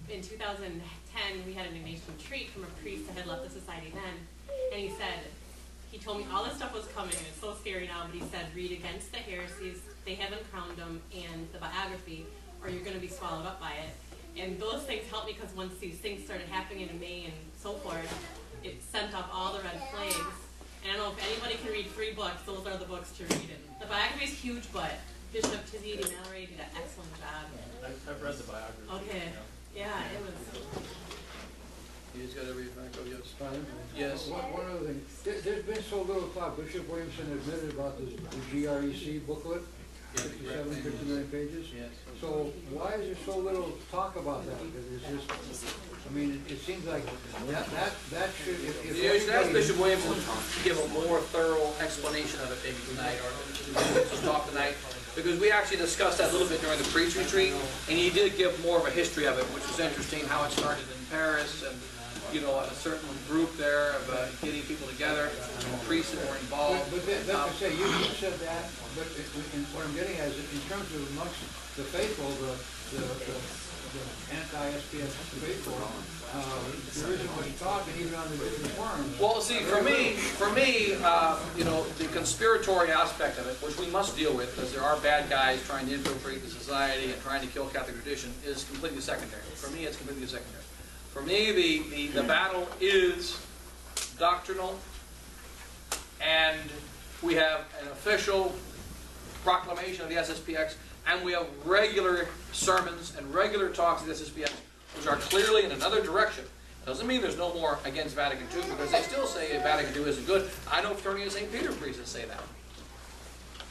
In 2010, we had an Ignatian retreat from a priest that had left the society then, and he told me all this stuff was coming, and it's so scary now, but he said, read Against the Heresies, They Haven't Crowned Them, and the biography, or you're going to be swallowed up by it. And those things helped me because once these things started happening in May and so forth, it sent off all the red flags. And I don't know if anybody can read 3 books, those are the books to read. And the biography is huge, but Bishop Tizidi Mallory did an excellent job. I've read the biography. Okay, yeah, it was. He's got to read back. Oh, yes. Fine. Yes. One other thing, there's been so little talk, Bishop Williamson admitted about the GREC booklet, 59 pages. Yes. So why is there so little talk about that? Because it's just, I mean, it seems like that should, if You should ask everybody- Bishop Williamson to give a more thorough explanation of it maybe tonight, or to talk tonight, because we actually discussed that a little bit during the priest retreat, and he did give more of a history of it, which was interesting, how it started in Paris, and a certain group there of getting people together, priests that were involved. But that's to say, you said that, but what I'm getting at is in terms of amongst the faithful, the anti-SPS faithful, there isn't much talk, and even on the different forums. Well, see, for me, the conspiratory aspect of it, which we must deal with, because there are bad guys trying to infiltrate the society and trying to kill Catholic tradition, is completely secondary. For me, it's completely secondary. For me, the battle is doctrinal, and we have an official proclamation of the SSPX, and we have regular sermons and regular talks of the SSPX, which are clearly in another direction. It doesn't mean there's no more against Vatican II, because they still say Vatican II isn't good. I know Fraternity of St. Peter priests that say that.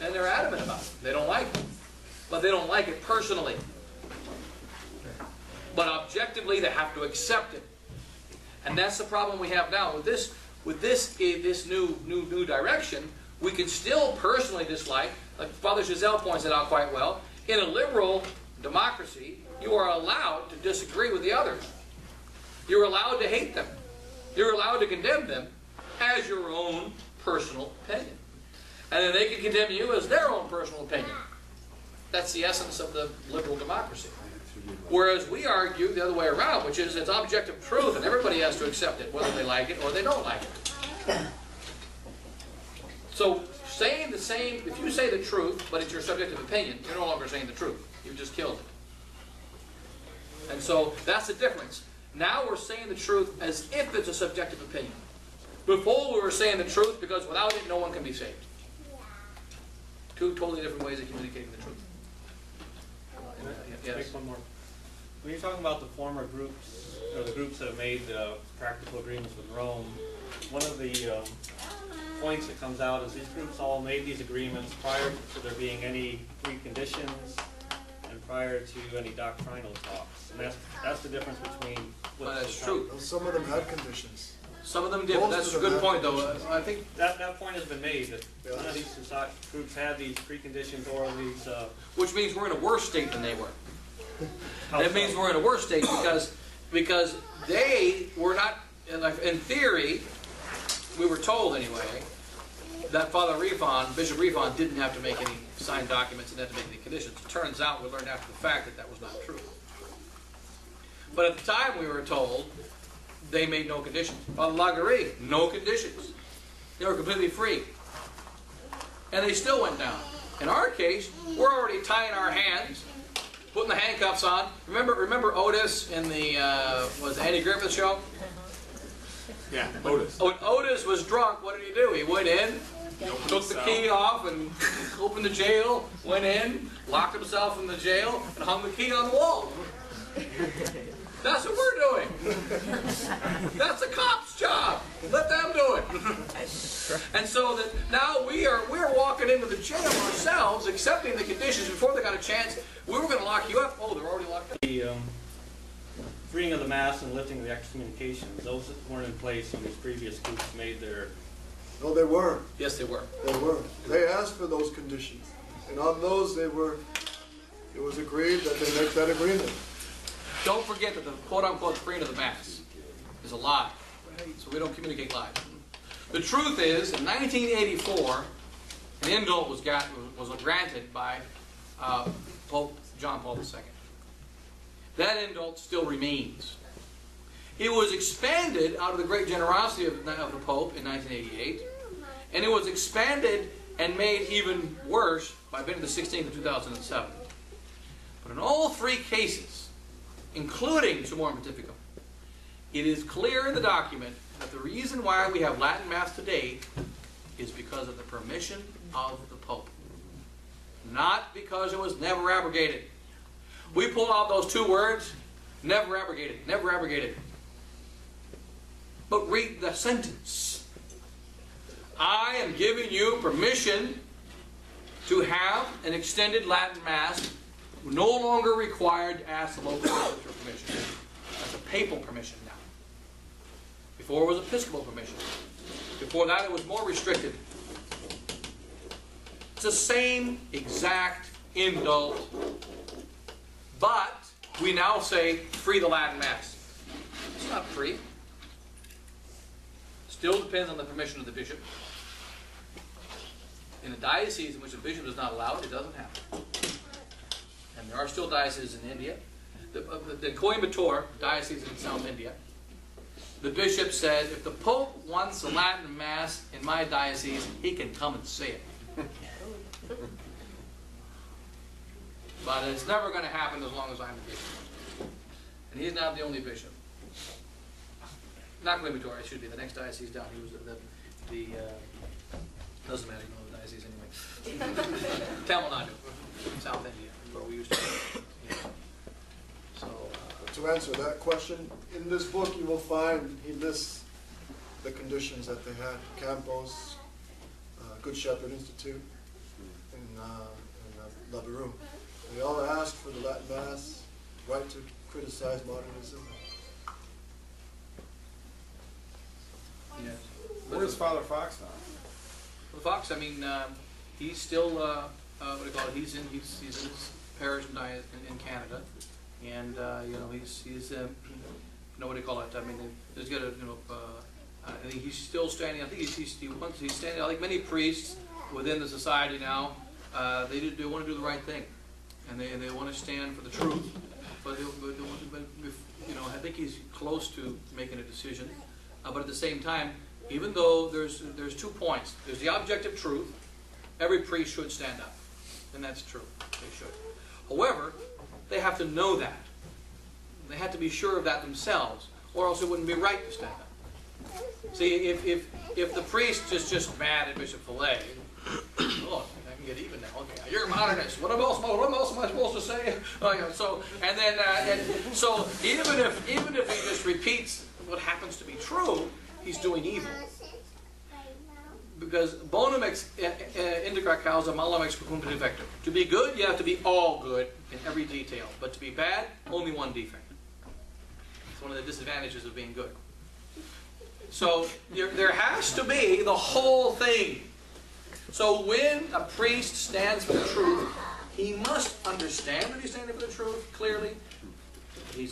And they're adamant about it. They don't like it. But they don't like it personally. But objectively, they have to accept it. And that's the problem we have now. With this new direction, we can still personally dislike, like Father Giselle points it out quite well, in a liberal democracy, you are allowed to disagree with the others. You're allowed to hate them. You're allowed to condemn them as your own personal opinion. And then they can condemn you as their own personal opinion. That's the essence of the liberal democracy. Whereas we argue the other way around, which is it's objective truth and everybody has to accept it, whether they like it or they don't like it. So saying the same, if you say the truth, but it's your subjective opinion, you're no longer saying the truth. You've just killed it. And so that's the difference. Now we're saying the truth as if it's a subjective opinion. Before we were saying the truth because without it no one can be saved. Two totally different ways of communicating the truth. Yes. Make one more. When you're talking about the former groups, or the groups that have made practical agreements with Rome, one of the points that comes out is these groups all made these agreements prior to there being any preconditions and prior to any doctrinal talks. And that's the difference between Well, that's true. Some of them had conditions. Some of them did. Most That's a of them good have point, though. conditions. I think that point has been made, that none of these groups had these preconditions or these... which means we're in a worse state than they were. how That so? means we're in a worse state because they were not, in theory, we were told anyway, that Father Refon, Bishop Refon, didn't have to make any signed documents and didn't have to make any conditions. It turns out we learned after the fact that that was not true. But at the time we were told, they made no conditions. Father Laguerre, no conditions. They were completely free. And they still went down. In our case, we're already tying our hands, putting the handcuffs on. Remember Otis in the was the Andy Griffith show? Yeah, Otis. When Otis was drunk, what did he do? He went in, took the key off, and opened the jail, went in, locked himself in the jail, and hung the key on the wall. That's what we're doing. That's the cop's job. Let them do it. And so that now we're walking into the jail ourselves, accepting the conditions before they got a chance. We were going to lock you up. Oh, they're already locked up. The freeing of the mass and lifting of the excommunications, those that weren't in place when these previous groups made their... No, they were. Yes, they were. They were. They asked for those conditions. And on those, it was agreed that they make that agreement. Don't forget that the quote-unquote freeing of the mass is a lie. So we don't communicate lies. The truth is, in 1984, an indult was granted by Pope John Paul II. That indult still remains. It was expanded out of the great generosity of the Pope in 1988, and it was expanded and made even worse by Benedict XVI in 2007. But in all three cases, including Summorum Pontificum, it is clear in the document that the reason why we have Latin Mass today is because of the permission of the Pope. Not because it was never abrogated. We pull out those two words, never abrogated, never abrogated. But read the sentence. I am giving you permission to have an extended Latin Mass, no longer required to ask the local church for permission. That's a papal permission now. Before it was episcopal permission. Before that it was more restricted. It's the same exact indult, but we now say free the Latin Mass. It's not free. Still depends on the permission of the bishop. In a diocese in which a bishop is not allowed, it doesn't happen. And there are still dioceses in India. The Coimbatore diocese in South India, the bishop said, if the Pope wants a Latin Mass in my diocese, he can come and say it. But it's never going to happen as long as I'm the bishop. And he's not the only bishop. Not Coimbatore, it should be. The next diocese down. He was doesn't matter, you know the diocese anyway. Tamil Nadu, South India, where we used to be. So, To answer that question, in this book you will find he lists the conditions that they had. Campos, Good Shepherd Institute, and La Beroux. They all asked for the Latin Mass, right to criticize modernism. yes. Where's Father Fox now? Well, Fox, I mean, he's still, what do you call it? He's in his parish in Canada, and you know, he's you know, what do you call it? I mean, there's got a, you know, I think he's still standing. I think he's standing. Like many priests within the society now, they want to do the right thing, and they want to stand for the truth. But you know, I think he's close to making a decision. But at the same time, even though there's 2 points. There's the objective truth. Every priest should stand up. And that's true. They should. However, they have to know that. They have to be sure of that themselves, or else it wouldn't be right to stand up. See, if the priest is just mad at Bishop Fillet, oh, I can get even now. Okay, you're a modernist. What else am I supposed to say? So even if he just repeats what happens to be true, he's doing evil. Because bonum ex integra causa malum ex pecum defectum. To be good, you have to be all good in every detail. But to be bad, only one defect. It's one of the disadvantages of being good. So there has to be the whole thing. So when a priest stands for the truth, he must understand that he's standing for the truth clearly. He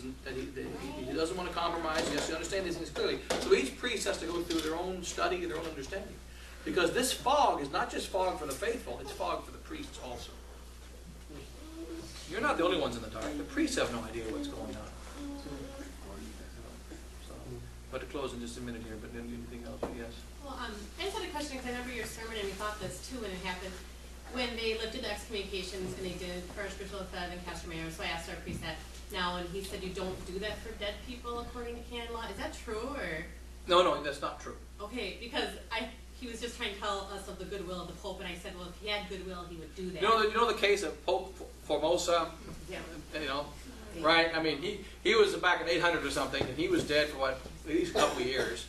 doesn't want to compromise. He has to understand these things clearly. So each priest has to go through their own study, their own understanding. Because this fog is not just fog for the faithful, it's fog for the priests also. You're not the only ones in the dark. The priests have no idea what's going on. So, But to close in just a minute here, but then anything else, yes? Well, I just had a question, because I remember your sermon, and we thought this too when it happened. When they lifted the excommunications, and they did Archbishop Lefebvre and Pastor Mayer, so I asked our priest that now, and he said you don't do that for dead people according to canon law. Is that true, or? No, that's not true. Okay, because he was just trying to tell us of the goodwill of the Pope, and I said, well, if he had goodwill, he would do that. You know the case of Pope Formosa? Yeah. You know, right? I mean, he was back in 800 or something, and he was dead for what, at least a couple of years.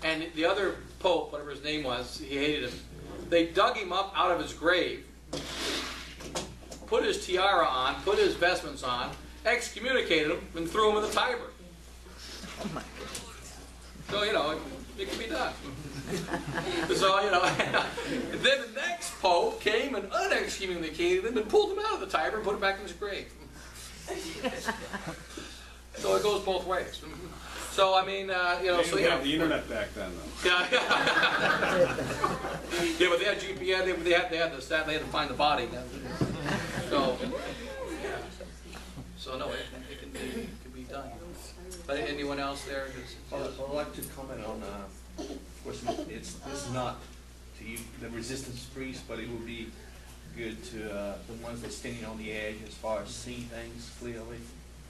And the other Pope, whatever his name was, he hated him. They dug him up out of his grave, put his tiara on, put his vestments on, excommunicated him, and threw him in the Tiber. Oh my goodness. So, you know, it can be done. So, you know, and then the next Pope came and unexcommunicated him and pulled him out of the Tiber and put him back in his grave. So it goes both ways. So, I mean, you know, so, They didn't you have know. the internet back then, though. Yeah, yeah, but they had GPS. They had the staff. They had to find the body. So, yeah. So no, it can be done. But anyone else there? I'd like to comment on. Of course, this is not to you, the resistance priest, but it would be good to the ones that are standing on the edge as far as seeing things clearly.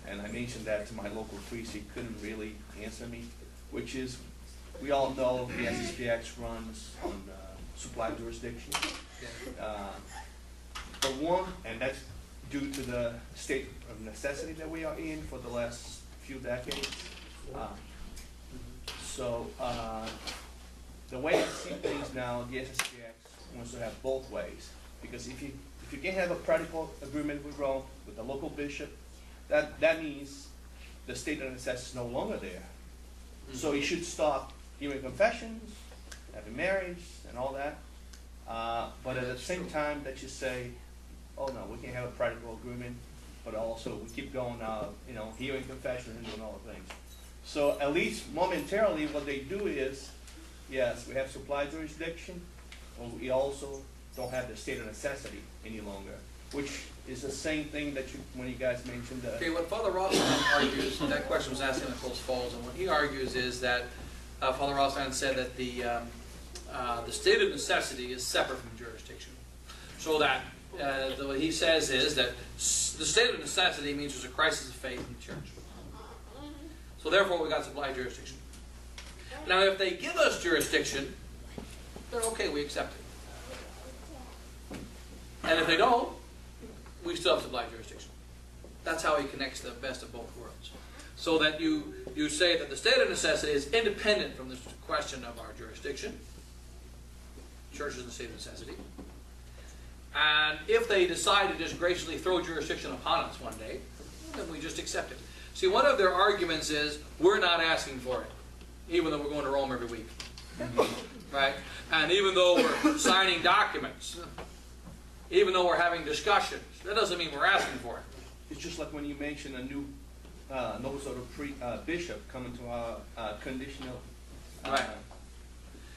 And I mentioned that to my local priest. He couldn't really answer me, which is, we all know the SSPX runs on supply jurisdiction. But one, and that's due to the state of necessity that we are in for the last few decades. The way I see things now, the SSPX wants to have both ways. Because if you can have a practical agreement with Rome, with the local bishop, that means the state of necessity is no longer there. So you should stop hearing confessions, having marriage, and all that. But at the same time that you say, oh no, we can have a practical agreement, but also we keep going, you know, hearing confessions and doing all the things. So at least momentarily what they do is, yes, we have supply jurisdiction, but we also don't have the state of necessity any longer, which is the same thing that when you guys mentioned. Okay, what Father Rothstein argues, that question was asked in Nichols Falls, and what he argues is that Father Rothstein said that the state of necessity is separate from jurisdiction. So that what he says is that the state of necessity means there's a crisis of faith in the church. So therefore, we got supply jurisdiction. Now, if they give us jurisdiction, then okay, we accept it. And if they don't, we still have supply jurisdiction. That's how he connects the best of both worlds. So that you say that the state of necessity is independent from the question of our jurisdiction. Church is in the state of necessity. And if they decide to just graciously throw jurisdiction upon us one day, then we just accept it. See, one of their arguments is, we're not asking for it, even though we're going to Rome every week. Right? And even though we're signing documents, even though we're having discussions, that doesn't mean we're asking for it. It's just like when you mention a new Nova Scotia bishop coming to our conditional. Right.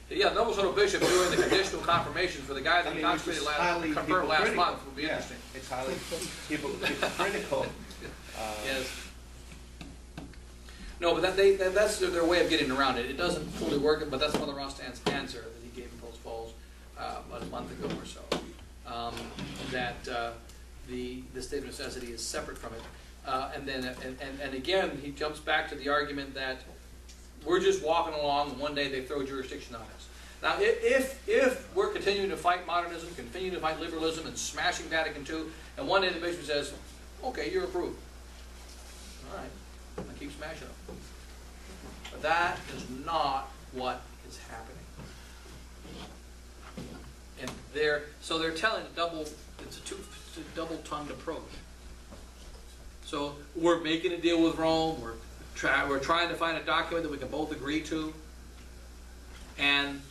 Yeah, Nova Scotia bishop doing the conditional confirmation for the guy that consecrated confirmed last month would be interesting. It's highly hypocritical. Yes. No, but that's their way of getting around it. It doesn't fully work, but that's Father Rostand's answer that he gave in Post Falls about a month ago or so. That the state of necessity is separate from it, and again he jumps back to the argument that we're just walking along and one day they throw jurisdiction on us. Now, if we're continuing to fight modernism, continue to fight liberalism, and smashing Vatican II, and one day the bishop says, "Okay, you're approved," all right, I keep smashing them. But that is not what is happening. And they're telling it's a double-tongued approach. So we're making a deal with Rome. We're trying to find a document that we can both agree to, and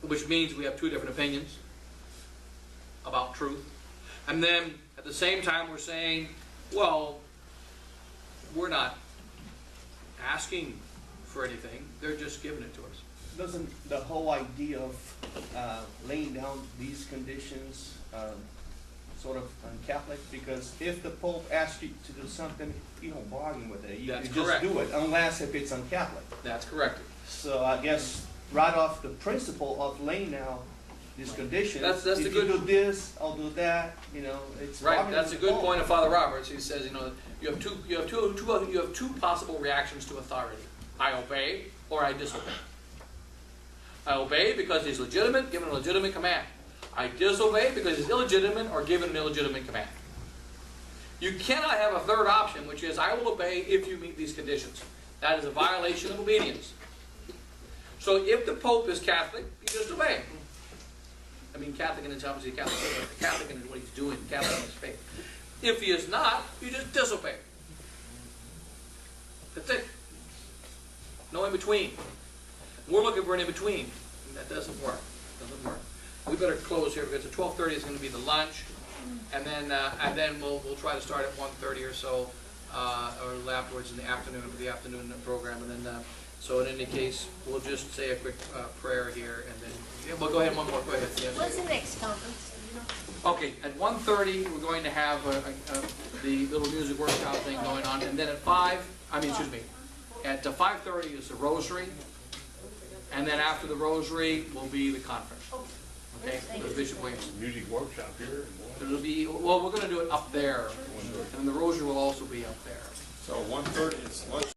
which means we have two different opinions about truth. And then at the same time we're saying, well, we're not asking for anything. They're just giving it to us. Doesn't the whole idea of laying down these conditions sort of un-Catholic, because if the Pope asks you to do something, you don't bargain with it. You That's just correct. do it, unless if it's un-Catholic. That's correct. So I guess right off the principle of laying out these conditions, That's the if good- you do this, I'll do that, you know, it's. Right, bargaining that's a with the good Pope. point of Father Roberts. He says, you know, you have two possible reactions to authority. I obey or I disobey. I obey because he's legitimate, given a legitimate command. I disobey because he's illegitimate or given an illegitimate command. You cannot have a third option, which is I will obey if you meet these conditions. That is a violation of obedience. So if the Pope is Catholic, you just obey. I mean, Catholic in his obviously Catholic, Catholic in what he's doing, Catholic in his faith. If he is not, you just disobey. That's it. No in between. We're looking for an in between. That doesn't work. Doesn't work. We better close here because at 12:30 is going to be the lunch, and then we'll try to start at 1:30 or so, or afterwards in the afternoon for the afternoon program, and then. So in any case, we'll just say a quick prayer here, and then we'll go ahead one more. Go ahead. Yes. What's the next conference? Okay, at 1:30 we're going to have the little music workshop thing going on, and then at 5:30 is the rosary, and then after the rosary will be the conference. Okay, the Bishop Williams. Music workshop here. It'll be we're going to do it up there, and the rosary will also be up there. So 1:30 is lunch.